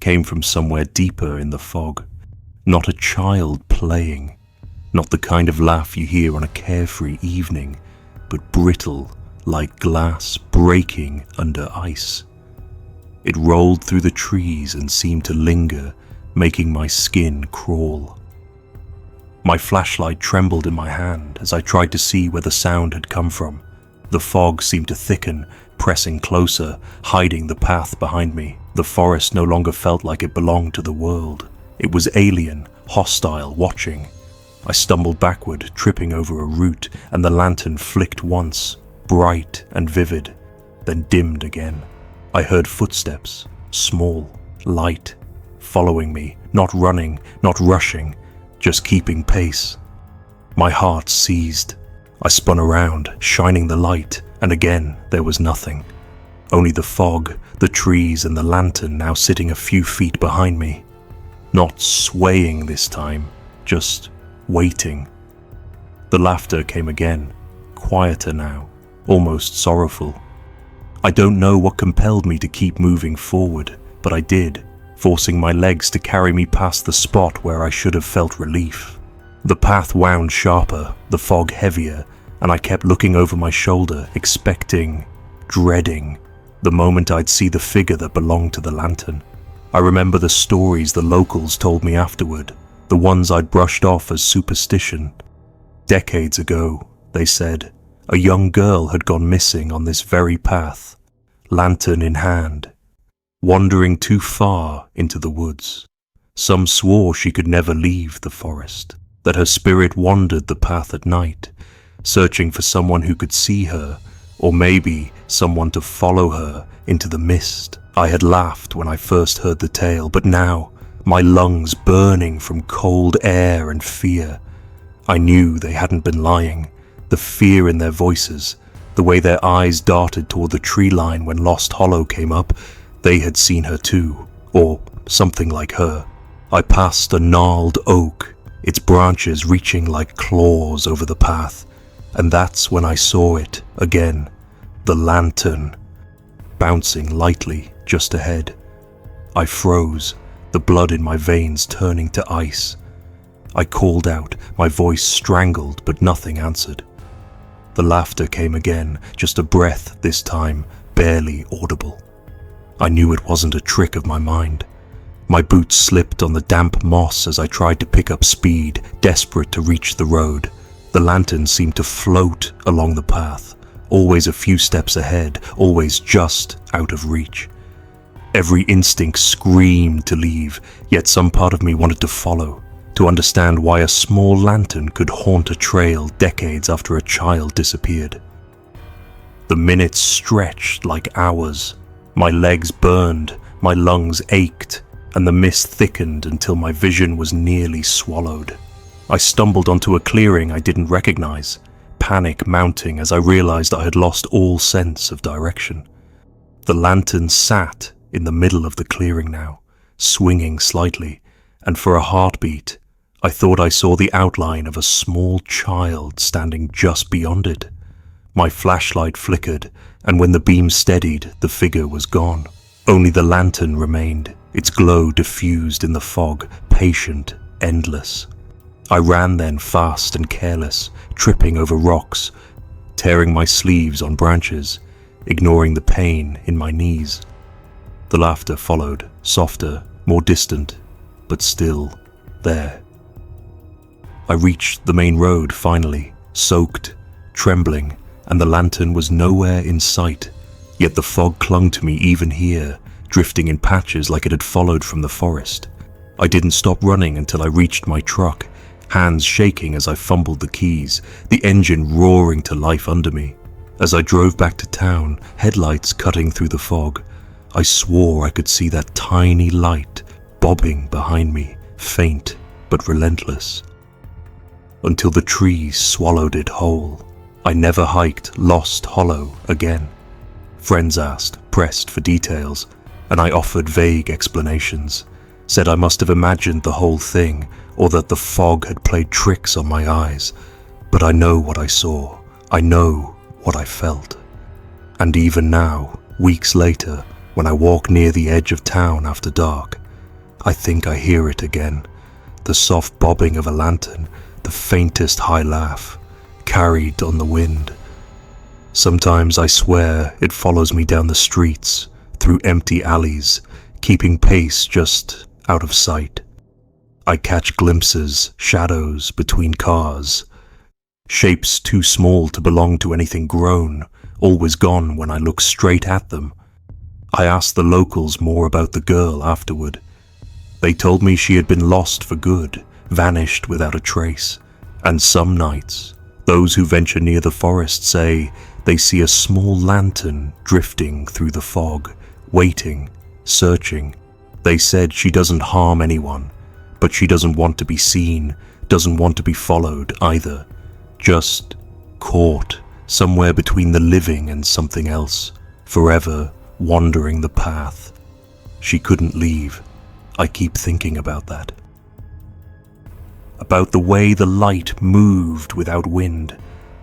came from somewhere deeper in the fog. Not a child playing, not the kind of laugh you hear on a carefree evening, but brittle, like glass breaking under ice. It rolled through the trees and seemed to linger, making my skin crawl. My flashlight trembled in my hand as I tried to see where the sound had come from. The fog seemed to thicken, pressing closer, hiding the path behind me. The forest no longer felt like it belonged to the world. It was alien, hostile, watching. I stumbled backward, tripping over a root, and the lantern flicked once, bright and vivid, then dimmed again. I heard footsteps, small, light, following me, not running, not rushing, just keeping pace. My heart seized. I spun around, shining the light, and again there was nothing. Only the fog, the trees, and the lantern now sitting a few feet behind me. Not swaying this time, just waiting. The laughter came again, quieter now, almost sorrowful. I don't know what compelled me to keep moving forward, but I did, forcing my legs to carry me past the spot where I should have felt relief. The path wound sharper, the fog heavier, and I kept looking over my shoulder, expecting, dreading, the moment I'd see the figure that belonged to the lantern. I remember the stories the locals told me afterward, the ones I'd brushed off as superstition. Decades ago, they said, a young girl had gone missing on this very path, lantern in hand, wandering too far into the woods. Some swore she could never leave the forest, that her spirit wandered the path at night, searching for someone who could see her, or maybe someone to follow her into the mist. I had laughed when I first heard the tale, but now, my lungs burning from cold air and fear, I knew they hadn't been lying. The fear in their voices, the way their eyes darted toward the tree line when Lost Hollow came up, they had seen her too, or something like her. I passed a gnarled oak, its branches reaching like claws over the path, and that's when I saw it again, the lantern, bouncing lightly just ahead. I froze, the blood in my veins turning to ice. I called out, my voice strangled, but nothing answered. The laughter came again, just a breath this time, barely audible. I knew it wasn't a trick of my mind. My boots slipped on the damp moss as I tried to pick up speed, desperate to reach the road. The lantern seemed to float along the path, always a few steps ahead, always just out of reach. Every instinct screamed to leave, yet some part of me wanted to follow, to understand why a small lantern could haunt a trail decades after a child disappeared. The minutes stretched like hours. My legs burned, my lungs ached, and the mist thickened until my vision was nearly swallowed. I stumbled onto a clearing I didn't recognize, panic mounting as I realized I had lost all sense of direction. The lantern sat in the middle of the clearing now, swinging slightly, and for a heartbeat, I thought I saw the outline of a small child standing just beyond it. My flashlight flickered, and when the beam steadied, the figure was gone. Only the lantern remained, its glow diffused in the fog, patient, endless. I ran then fast and careless, tripping over rocks, tearing my sleeves on branches, ignoring the pain in my knees. The laughter followed, softer, more distant, but still there. I reached the main road finally, soaked, trembling, and the lantern was nowhere in sight, yet the fog clung to me even here, drifting in patches like it had followed from the forest. I didn't stop running until I reached my truck, hands shaking as I fumbled the keys, the engine roaring to life under me. As I drove back to town, headlights cutting through the fog, I swore I could see that tiny light bobbing behind me, faint but relentless. Until the trees swallowed it whole, I never hiked Lost Hollow again. Friends asked, pressed for details, and I offered vague explanations, said I must have imagined the whole thing, or that the fog had played tricks on my eyes. But I know what I saw. I know what I felt. And even now, weeks later, when I walk near the edge of town after dark, I think I hear it again. The soft bobbing of a lantern, the faintest high laugh, carried on the wind. Sometimes I swear it follows me down the streets, through empty alleys, keeping pace just out of sight. I catch glimpses, shadows between cars, shapes too small to belong to anything grown, always gone when I look straight at them. I asked the locals more about the girl afterward. They told me she had been lost for good, vanished without a trace, and some nights, those who venture near the forest say they see a small lantern drifting through the fog, waiting, searching. They said she doesn't harm anyone, but she doesn't want to be seen, doesn't want to be followed either. Just caught somewhere between the living and something else, forever wandering the path. She couldn't leave. I keep thinking about that. About the way the light moved without wind,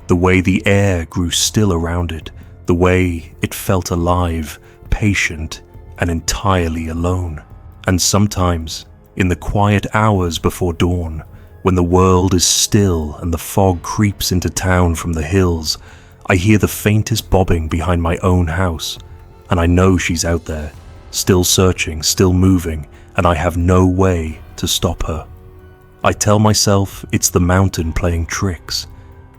the way the air grew still around it, the way it felt alive, patient, and entirely alone. And sometimes, in the quiet hours before dawn, when the world is still and the fog creeps into town from the hills, I hear the faintest bobbing behind my own house, and I know she's out there, still searching, still moving, and I have no way to stop her. I tell myself it's the mountain playing tricks,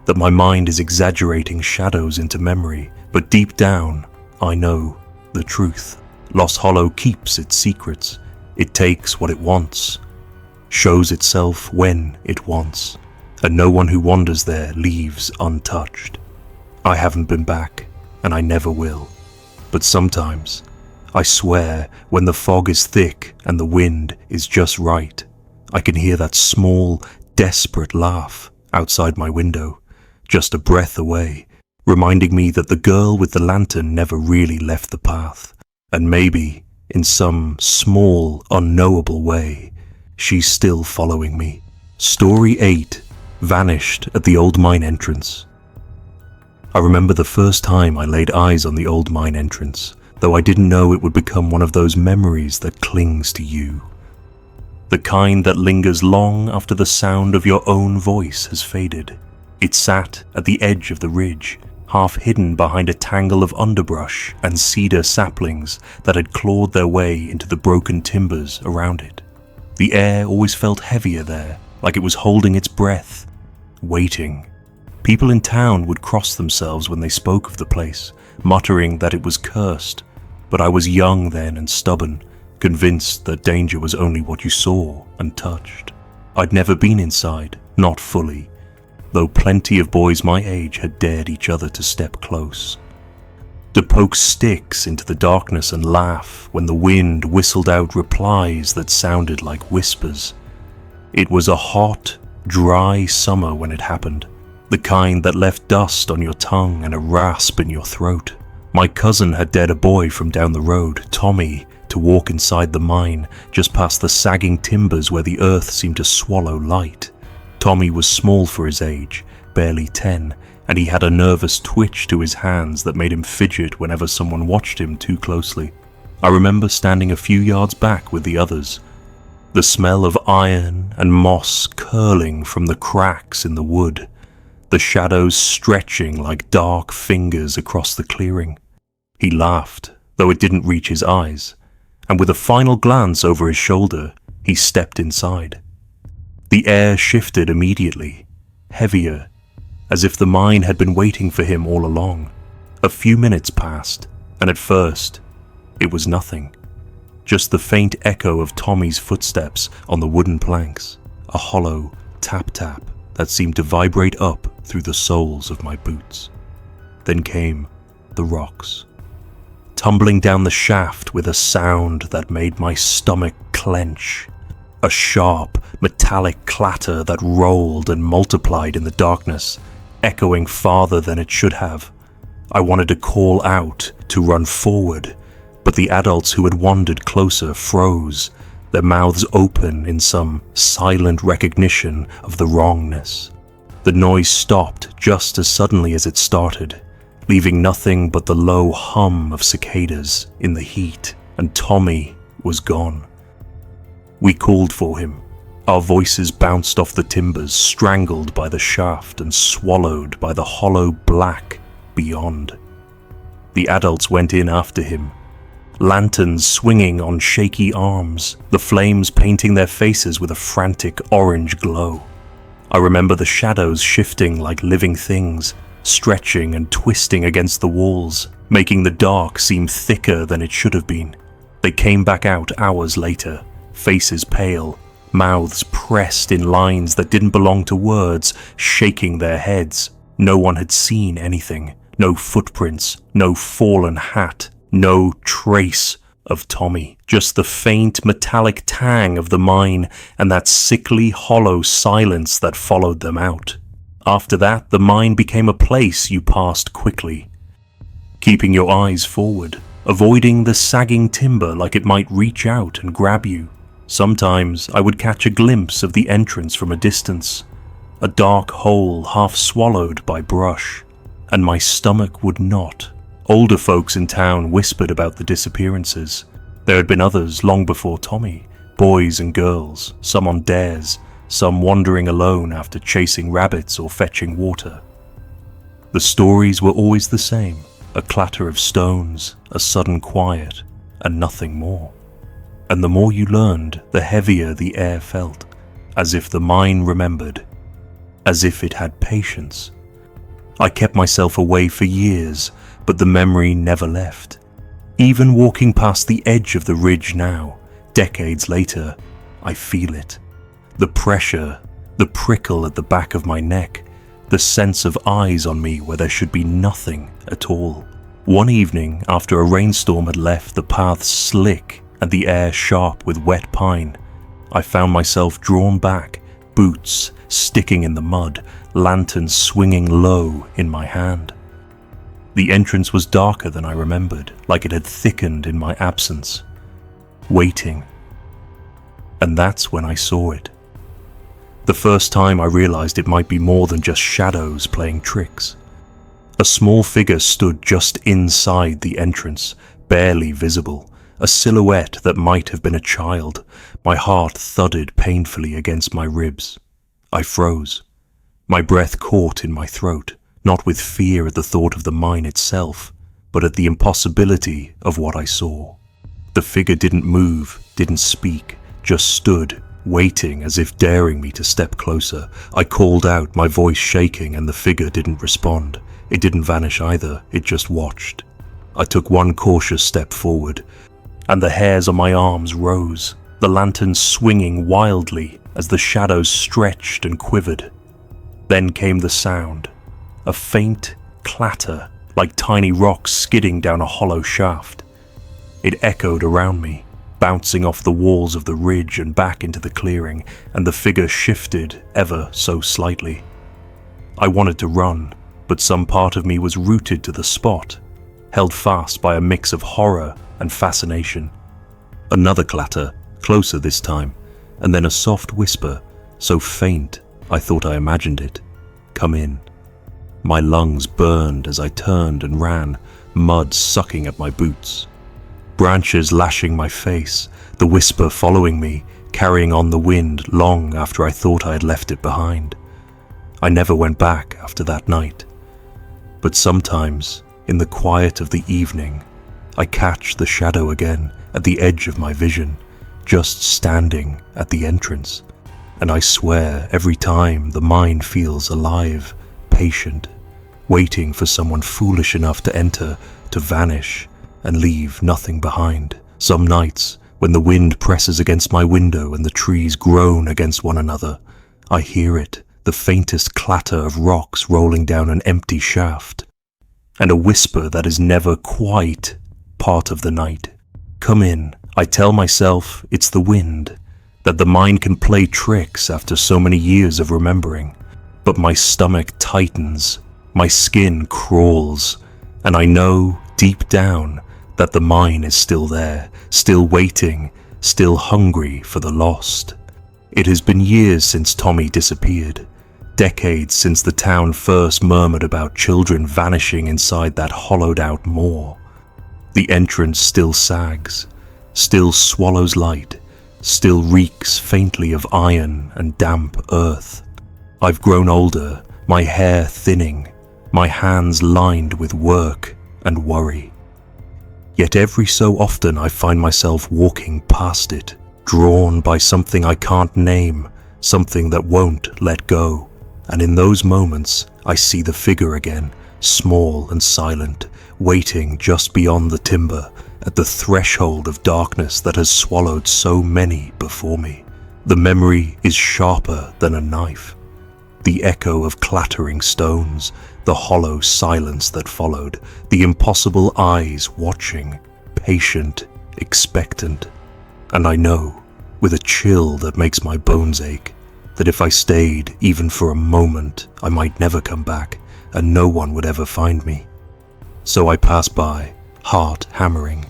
that my mind is exaggerating shadows into memory, but deep down, I know the truth. Lost Hollow keeps its secrets. It takes what it wants, shows itself when it wants, and no one who wanders there leaves untouched. I haven't been back, and I never will, but sometimes, I swear, when the fog is thick and the wind is just right, I can hear that small, desperate laugh outside my window, just a breath away, reminding me that the girl with the lantern never really left the path, and maybe, in some small, unknowable way, she's still following me. Story 8, Vanished at the old mine entrance. I remember the first time I laid eyes on the old mine entrance, though I didn't know it would become one of those memories that clings to you. The kind that lingers long after the sound of your own voice has faded. It sat at the edge of the ridge, half hidden behind a tangle of underbrush and cedar saplings that had clawed their way into the broken timbers around it. The air always felt heavier there, like it was holding its breath, waiting. People in town would cross themselves when they spoke of the place, muttering that it was cursed, but I was young then and stubborn, convinced that danger was only what you saw and touched. I'd never been inside, not fully, though plenty of boys my age had dared each other to step close, to poke sticks into the darkness and laugh when the wind whistled out replies that sounded like whispers. It was a hot, dry summer when it happened, the kind that left dust on your tongue and a rasp in your throat. My cousin had dared a boy from down the road, Tommy, to walk inside the mine, just past the sagging timbers where the earth seemed to swallow light. Tommy was small for his age, barely 10, and he had a nervous twitch to his hands that made him fidget whenever someone watched him too closely. I remember standing a few yards back with the others, the smell of iron and moss curling from the cracks in the wood, the shadows stretching like dark fingers across the clearing. He laughed, though it didn't reach his eyes, and with a final glance over his shoulder, he stepped inside. The air shifted immediately, heavier, as if the mine had been waiting for him all along. A few minutes passed, and at first, it was nothing. Just the faint echo of Tommy's footsteps on the wooden planks, a hollow tap-tap that seemed to vibrate up through the soles of my boots. Then came the rocks, tumbling down the shaft with a sound that made my stomach clench, a sharp, metallic clatter that rolled and multiplied in the darkness, echoing farther than it should have. I wanted to call out, to run forward, but the adults who had wandered closer froze, their mouths open in some silent recognition of the wrongness. The noise stopped just as suddenly as it started, leaving nothing but the low hum of cicadas in the heat, and Tommy was gone. We called for him. Our voices bounced off the timbers, strangled by the shaft and swallowed by the hollow black beyond. The adults went in after him, lanterns swinging on shaky arms, the flames painting their faces with a frantic orange glow. I remember the shadows shifting like living things, stretching and twisting against the walls, making the dark seem thicker than it should have been. They came back out hours later, faces pale, mouths pressed in lines that didn't belong to words, shaking their heads. No one had seen anything. No footprints, no fallen hat, no trace of Tommy. Just the faint metallic tang of the mine and that sickly hollow silence that followed them out. After that, the mine became a place you passed quickly, keeping your eyes forward, avoiding the sagging timber like it might reach out and grab you. Sometimes I would catch a glimpse of the entrance from a distance, a dark hole half swallowed by brush, and my stomach would knot. Older folks in town whispered about the disappearances. There had been others long before Tommy, boys and girls, some on dares, some wandering alone after chasing rabbits or fetching water. The stories were always the same, a clatter of stones, a sudden quiet, and nothing more. And the more you learned, the heavier the air felt, as if the mine remembered, as if it had patience. I kept myself away for years, but the memory never left. Even walking past the edge of the ridge now, decades later, I feel it. The pressure, the prickle at the back of my neck, the sense of eyes on me where there should be nothing at all. One evening, after a rainstorm had left the paths slick and the air sharp with wet pine, I found myself drawn back, boots sticking in the mud, lantern swinging low in my hand. The entrance was darker than I remembered, like it had thickened in my absence, waiting. And that's when I saw it. The first time I realized it might be more than just shadows playing tricks. A small figure stood just inside the entrance, barely visible, a silhouette that might have been a child. My heart thudded painfully against my ribs. I froze. My breath caught in my throat, not with fear at the thought of the mine itself, but at the impossibility of what I saw. The figure didn't move, didn't speak, just stood, waiting as if daring me to step closer. I called out, my voice shaking, and the figure didn't respond. It didn't vanish either, it just watched. I took one cautious step forward, and the hairs on my arms rose, the lantern swinging wildly as the shadows stretched and quivered. Then came the sound, a faint clatter like tiny rocks skidding down a hollow shaft. It echoed around me, bouncing off the walls of the ridge and back into the clearing, and the figure shifted ever so slightly. I wanted to run, but some part of me was rooted to the spot, held fast by a mix of horror and fascination. Another clatter, closer this time, and then a soft whisper, so faint I thought I imagined it. Come in. My lungs burned as I turned and ran, mud sucking at my boots. Branches lashing my face, the whisper following me, carrying on the wind long after I thought I had left it behind. I never went back after that night. But sometimes, in the quiet of the evening, I catch the shadow again at the edge of my vision, just standing at the entrance. And I swear every time the mind feels alive, patient, waiting for someone foolish enough to enter, to vanish, and leave nothing behind. Some nights, when the wind presses against my window and the trees groan against one another, I hear it, the faintest clatter of rocks rolling down an empty shaft, and a whisper that is never quite part of the night. Come in. I tell myself it's the wind, that the mind can play tricks after so many years of remembering. but my stomach tightens, my skin crawls, and I know deep down that the mine is still there, still waiting, still hungry for the lost. It has been years since Tommy disappeared, decades since the town first murmured about children vanishing inside that hollowed-out moor. The entrance still sags, still swallows light, still reeks faintly of iron and damp earth. I've grown older, my hair thinning, my hands lined with work and worry. Yet every so often I find myself walking past it, drawn by something I can't name, something that won't let go. And in those moments, I see the figure again, small and silent, waiting just beyond the timber, at the threshold of darkness that has swallowed so many before me. The memory is sharper than a knife. The echo of clattering stones, the hollow silence that followed, the impossible eyes watching, patient, expectant. And I know, with a chill that makes my bones ache, that if I stayed even for a moment, I might never come back, and no one would ever find me. So I pass by, heart hammering.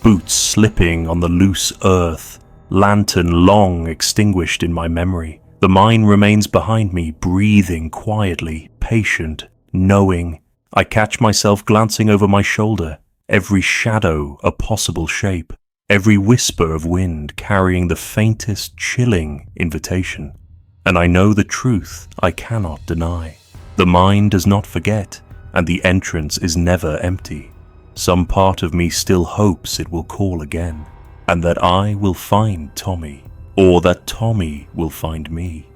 Boots slipping on the loose earth, lantern long extinguished in my memory. The mine remains behind me, breathing quietly, patient, knowing. I catch myself glancing over my shoulder, every shadow a possible shape, every whisper of wind carrying the faintest chilling invitation. And I know the truth I cannot deny. The mind does not forget, and the entrance is never empty. Some part of me still hopes it will call again, and that I will find Tommy, or that Tommy will find me.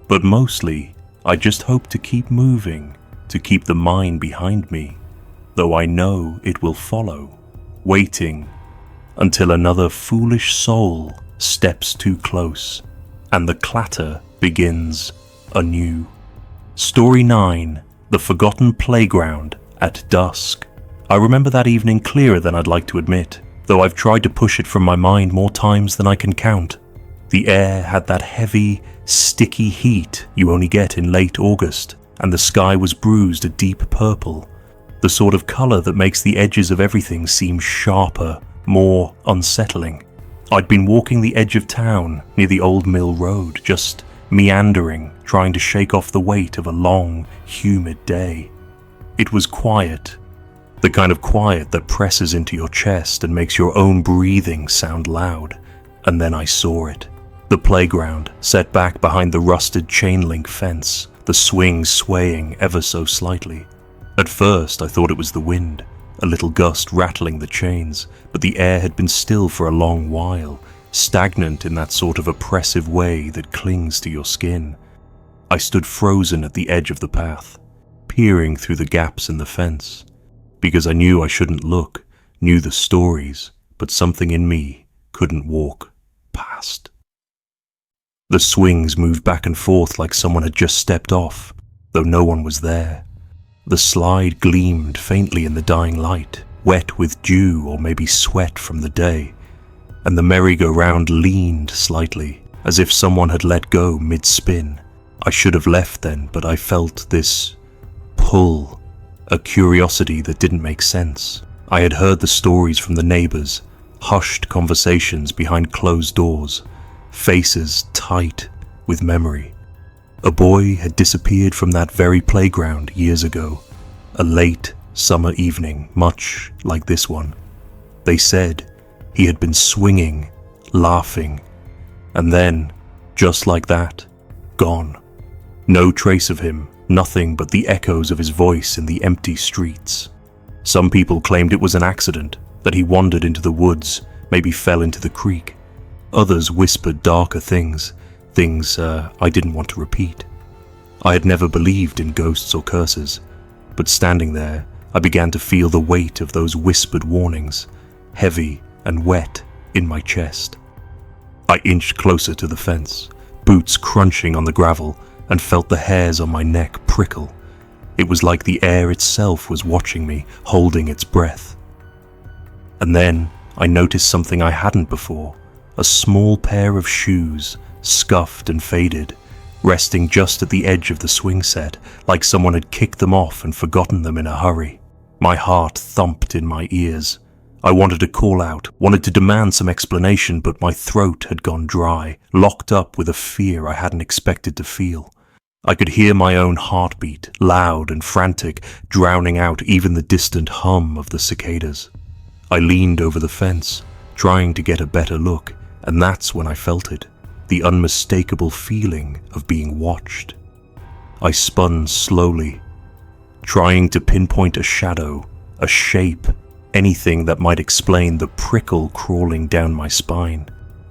But mostly, I just hope to keep moving, to keep the mine behind me, though I know it will follow, waiting until another foolish soul steps too close, and the clatter begins anew. Story 9, The Forgotten Playground at Dusk. I remember that evening clearer than I'd like to admit, though I've tried to push it from my mind more times than I can count. The air had that heavy, sticky heat you only get in late August, and the sky was bruised a deep purple, the sort of color that makes the edges of everything seem sharper, more unsettling. I'd been walking the edge of town near the old mill road, just meandering, trying to shake off the weight of a long, humid day. It was quiet, the kind of quiet that presses into your chest and makes your own breathing sound loud. And then I saw it. The playground, set back behind the rusted chain-link fence, the swing swaying ever so slightly. At first I thought it was the wind, a little gust rattling the chains, but the air had been still for a long while, stagnant in that sort of oppressive way that clings to your skin. I stood frozen at the edge of the path, peering through the gaps in the fence, because I knew I shouldn't look, knew the stories, but something in me couldn't walk past. The swings moved back and forth like someone had just stepped off, though no one was there. The slide gleamed faintly in the dying light, wet with dew or maybe sweat from the day, and the merry-go-round leaned slightly, as if someone had let go mid-spin. I should have left then, but I felt this pull, a curiosity that didn't make sense. I had heard the stories from the neighbors, hushed conversations behind closed doors, faces tight with memory. A boy had disappeared from that very playground years ago, a late summer evening, much like this one. They said he had been swinging, laughing, and then, just like that, gone. No trace of him, nothing but the echoes of his voice in the empty streets. Some people claimed it was an accident, that he wandered into the woods, maybe fell into the creek. Others whispered darker things I didn't want to repeat. I had never believed in ghosts or curses, but standing there, I began to feel the weight of those whispered warnings, heavy and wet in my chest. I inched closer to the fence, boots crunching on the gravel, and felt the hairs on my neck prickle. It was like the air itself was watching me, holding its breath. And then I noticed something I hadn't before, a small pair of shoes, scuffed and faded, resting just at the edge of the swing set, like someone had kicked them off and forgotten them in a hurry. My heart thumped in my ears. I wanted to call out, wanted to demand some explanation, but my throat had gone dry, locked up with a fear I hadn't expected to feel. I could hear my own heartbeat, loud and frantic, drowning out even the distant hum of the cicadas. I leaned over the fence, trying to get a better look, and that's when I felt it, the unmistakable feeling of being watched. I spun slowly, trying to pinpoint a shadow, a shape, anything that might explain the prickle crawling down my spine.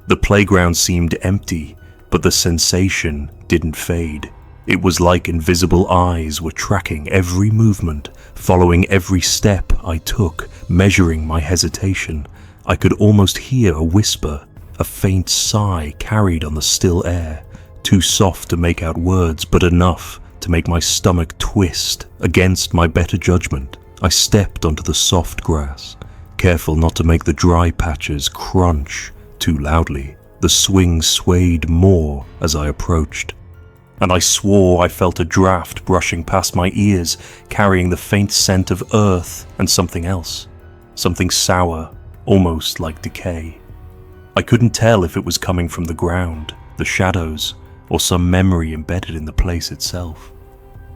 The playground seemed empty, but the sensation didn't fade. It was like invisible eyes were tracking every movement, following every step I took, measuring my hesitation. I could almost hear a whisper, a faint sigh carried on the still air, too soft to make out words, but enough to make my stomach twist against my better judgment. I stepped onto the soft grass, careful not to make the dry patches crunch too loudly. The swing swayed more as I approached, and I swore I felt a draft brushing past my ears, carrying the faint scent of earth and something else, something sour, almost like decay. I couldn't tell if it was coming from the ground, the shadows, or some memory embedded in the place itself.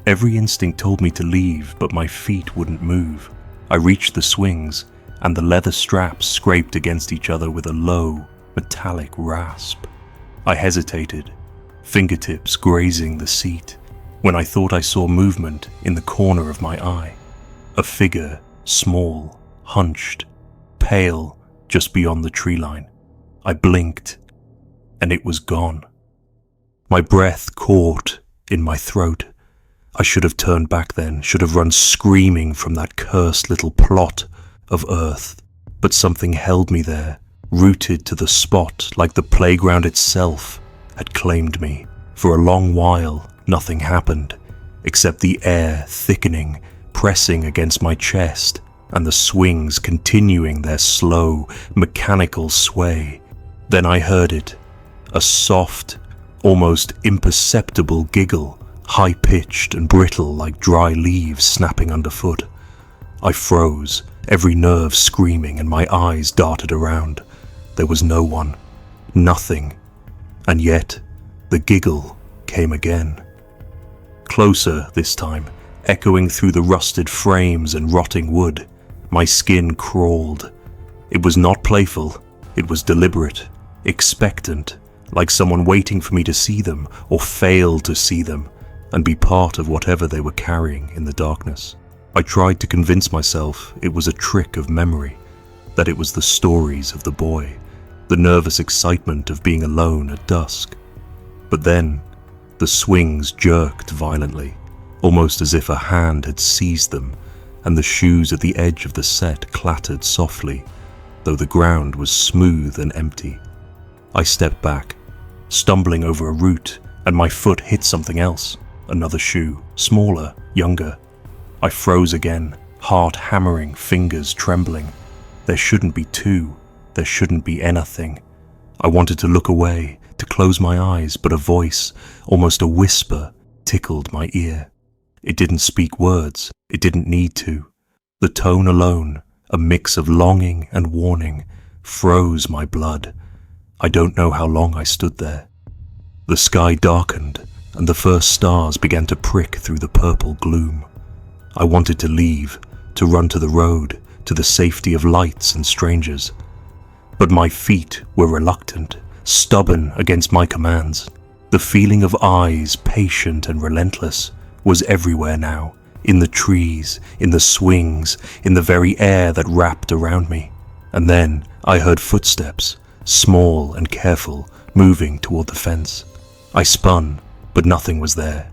Every instinct told me to leave, but my feet wouldn't move. I reached the swings, and the leather straps scraped against each other with a low, metallic rasp. I hesitated, fingertips grazing the seat, when I thought I saw movement in the corner of my eye. A figure, small, hunched, pale, just beyond the tree line. I blinked, and it was gone. My breath caught in my throat. I should have turned back then, should have run screaming from that cursed little plot of earth. But something held me there, rooted to the spot like the playground itself had claimed me. For a long while, nothing happened, except the air thickening, pressing against my chest, and the swings continuing their slow, mechanical sway. Then I heard it, a soft, almost imperceptible giggle, high-pitched and brittle like dry leaves snapping underfoot. I froze, every nerve screaming, and my eyes darted around. There was no one, nothing, and yet the giggle came again. Closer this time, echoing through the rusted frames and rotting wood. My skin crawled. It was not playful, it was deliberate, expectant, like someone waiting for me to see them or fail to see them and be part of whatever they were carrying in the darkness. I tried to convince myself it was a trick of memory, that it was the stories of the boy, the nervous excitement of being alone at dusk. But then, the swings jerked violently, almost as if a hand had seized them, and the shoes at the edge of the set clattered softly, though the ground was smooth and empty. I stepped back, stumbling over a root, and my foot hit something else, another shoe, smaller, younger. I froze again, heart hammering, fingers trembling. There shouldn't be two, there shouldn't be anything. I wanted to look away, to close my eyes, but a voice, almost a whisper, tickled my ear. It didn't speak words, it didn't need to. The tone alone, a mix of longing and warning, froze my blood. I don't know how long I stood there. The sky darkened, and the first stars began to prick through the purple gloom. I wanted to leave, to run to the road, to the safety of lights and strangers. But my feet were reluctant, stubborn against my commands. The feeling of eyes, patient and relentless, was everywhere now, in the trees, in the swings, in the very air that wrapped around me. And then I heard footsteps, small and careful, moving toward the fence. I spun, but nothing was there.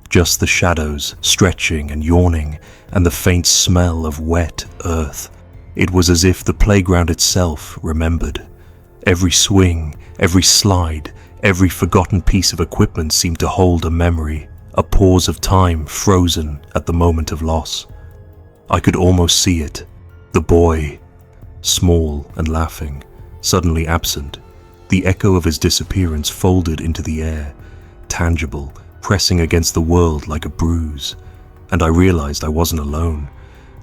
Just the shadows, stretching and yawning, and the faint smell of wet earth. It was as if the playground itself remembered. Every swing, every slide, every forgotten piece of equipment seemed to hold a memory, a pause of time frozen at the moment of loss. I could almost see it, the boy, small and laughing, suddenly absent, the echo of his disappearance folded into the air, tangible, pressing against the world like a bruise. And I realized I wasn't alone,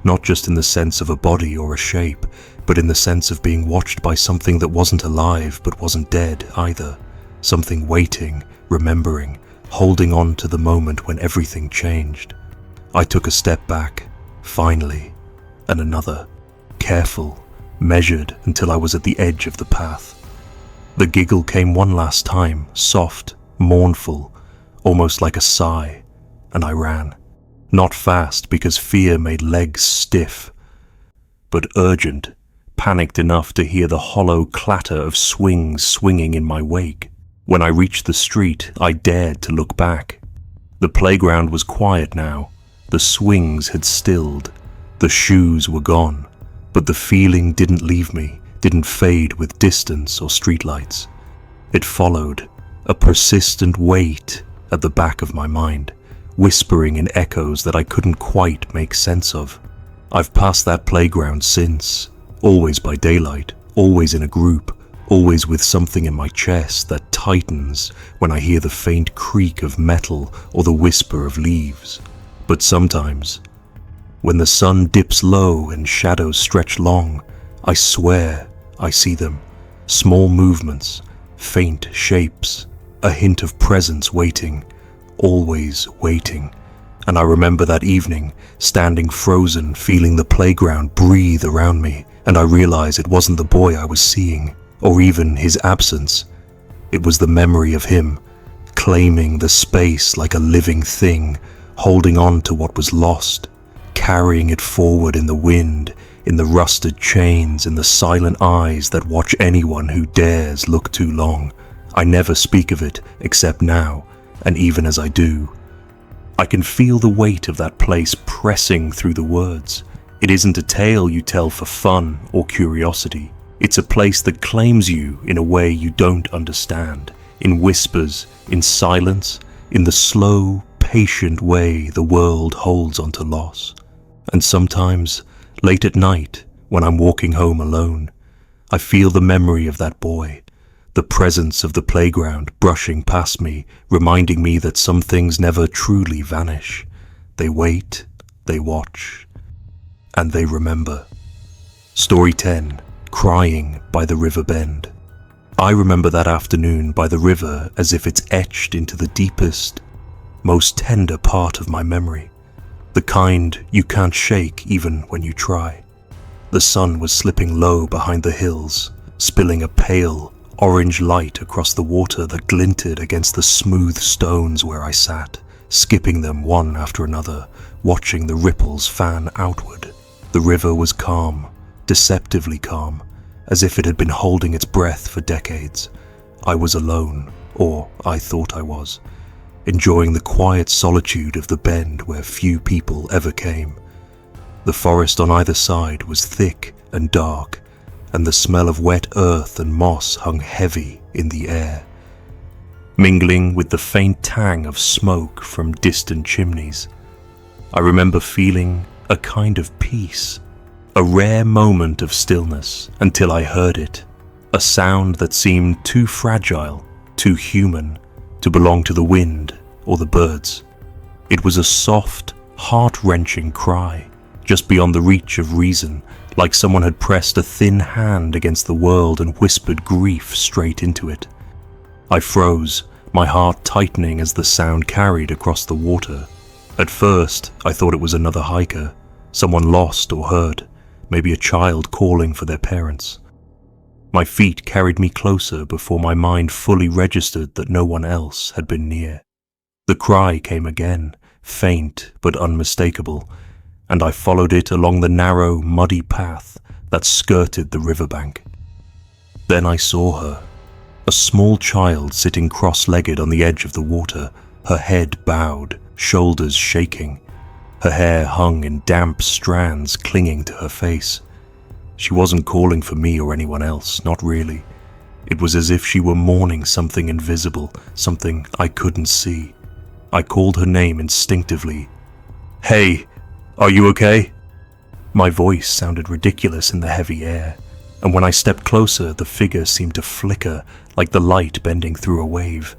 not just in the sense of a body or a shape, but in the sense of being watched by something that wasn't alive but wasn't dead either. Something waiting, remembering, holding on to the moment when everything changed. I took a step back, finally, and another, careful, measured until I was at the edge of the path. The giggle came one last time, soft, mournful, almost like a sigh, and I ran. Not fast because fear made legs stiff, but urgent, panicked enough to hear the hollow clatter of swings swinging in my wake. When I reached the street, I dared to look back. The playground was quiet now. The swings had stilled. The shoes were gone. But the feeling didn't leave me, didn't fade with distance or streetlights. It followed, a persistent weight at the back of my mind, whispering in echoes that I couldn't quite make sense of. I've passed that playground since, always by daylight, always in a group, always with something in my chest that tightens when I hear the faint creak of metal or the whisper of leaves. But sometimes, when the sun dips low and shadows stretch long, I swear I see them. Small movements, faint shapes, a hint of presence waiting, always waiting. And I remember that evening, standing frozen, feeling the playground breathe around me, and I realized it wasn't the boy I was seeing, or even his absence. It was the memory of him, claiming the space like a living thing, holding on to what was lost, carrying it forward in the wind, in the rusted chains, in the silent eyes that watch anyone who dares look too long. I never speak of it except now, and even as I do, I can feel the weight of that place pressing through the words. It isn't a tale you tell for fun or curiosity. It's a place that claims you in a way you don't understand, in whispers, in silence, in the slow, patient way the world holds onto loss. And sometimes, late at night, when I'm walking home alone, I feel the memory of that boy, the presence of the playground brushing past me, reminding me that some things never truly vanish. They wait, they watch, and they remember. Story 10. Crying by the river bend. I remember that afternoon by the river as if it's etched into the deepest, most tender part of my memory, the kind you can't shake even when you try. The sun was slipping low behind the hills, spilling a pale, orange light across the water that glinted against the smooth stones where I sat, skipping them one after another, watching the ripples fan outward. The river was calm, deceptively calm, as if it had been holding its breath for decades. I was alone, or I thought I was, enjoying the quiet solitude of the bend where few people ever came. The forest on either side was thick and dark, and the smell of wet earth and moss hung heavy in the air, mingling with the faint tang of smoke from distant chimneys. I remember feeling a kind of peace, a rare moment of stillness, until I heard it, a sound that seemed too fragile, too human, to belong to the wind or the birds. It was a soft, heart-wrenching cry, just beyond the reach of reason, like someone had pressed a thin hand against the world and whispered grief straight into it. I froze, my heart tightening as the sound carried across the water. At first, I thought it was another hiker, someone lost or hurt, maybe a child calling for their parents. My feet carried me closer before my mind fully registered that no one else had been near. The cry came again, faint but unmistakable, and I followed it along the narrow, muddy path that skirted the riverbank. Then I saw her, a small child sitting cross-legged on the edge of the water, her head bowed, shoulders shaking. Her hair hung in damp strands clinging to her face. She wasn't calling for me or anyone else, not really. It was as if she were mourning something invisible, something I couldn't see. I called her name instinctively. "Hey, are you okay?" My voice sounded ridiculous in the heavy air, and when I stepped closer, the figure seemed to flicker like the light bending through a wave.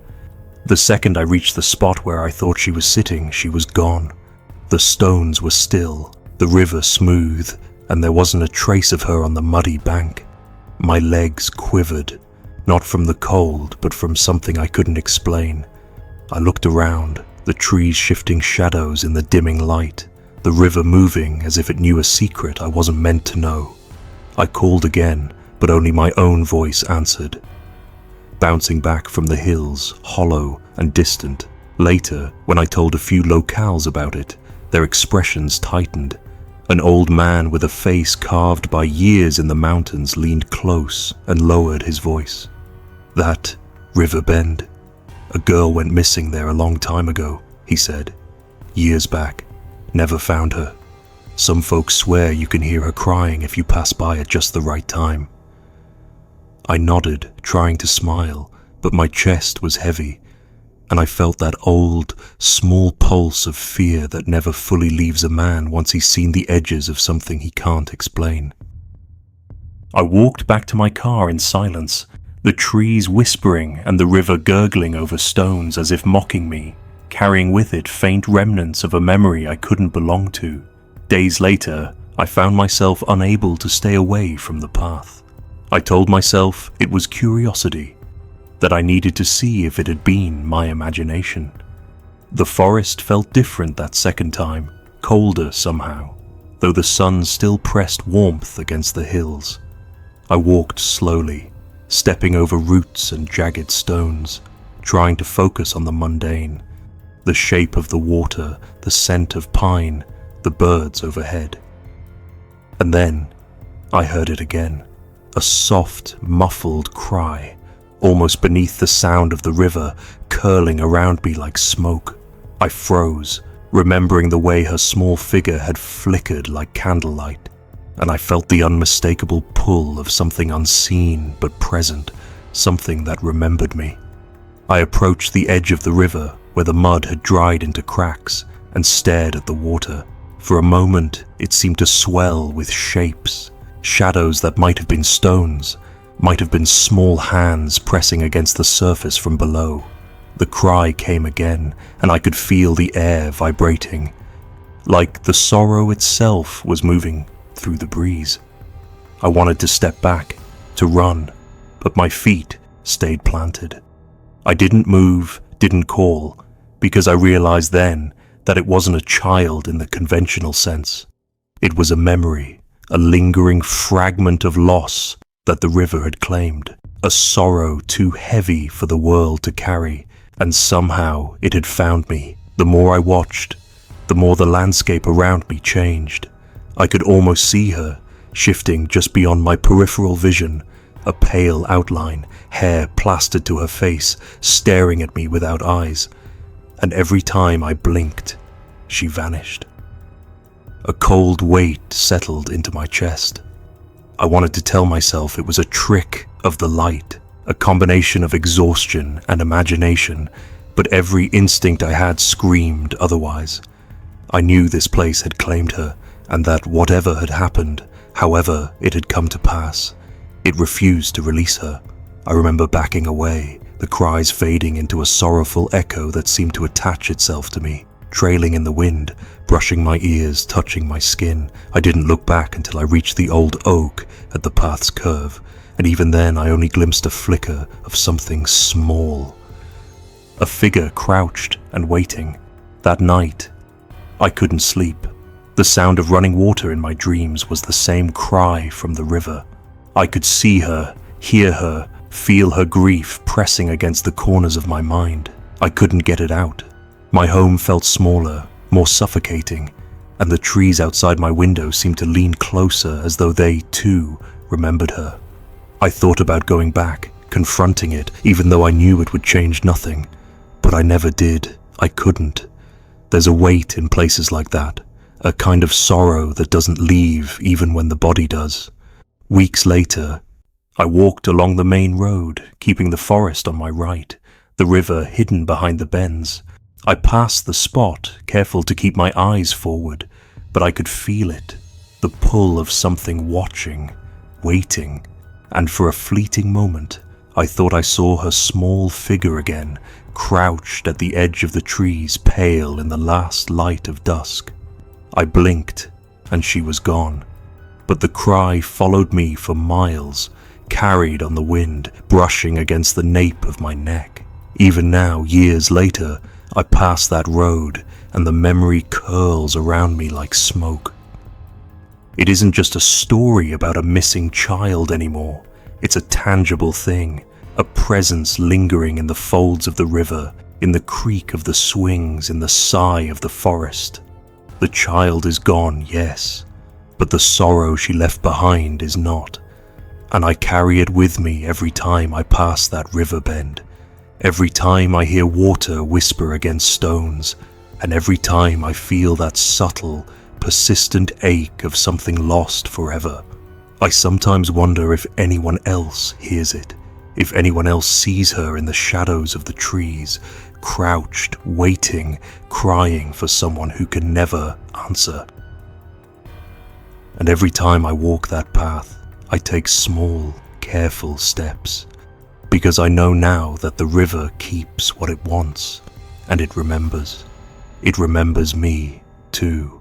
The second I reached the spot where I thought she was sitting, she was gone. The stones were still, the river smooth, and there wasn't a trace of her on the muddy bank. My legs quivered, not from the cold, but from something I couldn't explain. I looked around, the trees shifting shadows in the dimming light, the river moving as if it knew a secret I wasn't meant to know. I called again, but only my own voice answered. Bouncing back from the hills, hollow and distant. Later, when I told a few locals about it, their expressions tightened. An old man with a face carved by years in the mountains leaned close and lowered his voice. That river bend. A girl went missing there a long time ago, he said. Years back. Never found her. Some folks swear you can hear her crying if you pass by at just the right time. I nodded, trying to smile, but my chest was heavy, and I felt that old, small pulse of fear that never fully leaves a man once he's seen the edges of something he can't explain. I walked back to my car in silence, the trees whispering and the river gurgling over stones as if mocking me, carrying with it faint remnants of a memory I couldn't belong to. Days later, I found myself unable to stay away from the path. I told myself it was curiosity, that I needed to see if it had been my imagination. The forest felt different that second time, colder somehow, though the sun still pressed warmth against the hills. I walked slowly, stepping over roots and jagged stones, trying to focus on the mundane, the shape of the water, the scent of pine, the birds overhead. And then I heard it again, a soft, muffled cry, almost beneath the sound of the river curling around me like smoke. I froze, remembering the way her small figure had flickered like candlelight, and I felt the unmistakable pull of something unseen but present, something that remembered me. I approached the edge of the river where the mud had dried into cracks and stared at the water. For a moment, it seemed to swell with shapes, shadows that might have been stones, might have been small hands pressing against the surface from below. The cry came again, and I could feel the air vibrating, like the sorrow itself was moving through the breeze. I wanted to step back, to run, but my feet stayed planted. I didn't move, didn't call, because I realized then that it wasn't a child in the conventional sense. It was a memory, a lingering fragment of loss that the river had claimed, a sorrow too heavy for the world to carry, and somehow it had found me. The more I watched, the more the landscape around me changed. I could almost see her, shifting just beyond my peripheral vision, a pale outline, hair plastered to her face, staring at me without eyes. And every time I blinked, she vanished. A cold weight settled into my chest. I wanted to tell myself it was a trick of the light, a combination of exhaustion and imagination, but every instinct I had screamed otherwise. I knew this place had claimed her, and that whatever had happened, however it had come to pass, it refused to release her. I remember backing away, the cries fading into a sorrowful echo that seemed to attach itself to me, trailing in the wind, brushing my ears, touching my skin. I didn't look back until I reached the old oak at the path's curve, and even then I only glimpsed a flicker of something small. A figure crouched and waiting. That night, I couldn't sleep. The sound of running water in my dreams was the same cry from the river. I could see her, hear her, feel her grief pressing against the corners of my mind. I couldn't get it out. My home felt smaller, more suffocating, and the trees outside my window seemed to lean closer as though they, too, remembered her. I thought about going back, confronting it, even though I knew it would change nothing. But I never did. I couldn't. There's a weight in places like that, a kind of sorrow that doesn't leave even when the body does. Weeks later, I walked along the main road, keeping the forest on my right, the river hidden behind the bends. I passed the spot, careful to keep my eyes forward, but I could feel it, the pull of something watching, waiting, and for a fleeting moment, I thought I saw her small figure again, crouched at the edge of the trees, pale in the last light of dusk. I blinked, and she was gone. But the cry followed me for miles, carried on the wind, brushing against the nape of my neck. Even now, years later, I pass that road, and the memory curls around me like smoke. It isn't just a story about a missing child anymore. It's a tangible thing, a presence lingering in the folds of the river, in the creak of the swings, in the sigh of the forest. The child is gone, yes, but the sorrow she left behind is not. And I carry it with me every time I pass that river bend, every time I hear water whisper against stones, and every time I feel that subtle, persistent ache of something lost forever. I sometimes wonder if anyone else hears it, if anyone else sees her in the shadows of the trees, crouched, waiting, crying for someone who can never answer. And every time I walk that path, I take small, careful steps, because I know now that the river keeps what it wants, and it remembers. It remembers me, too.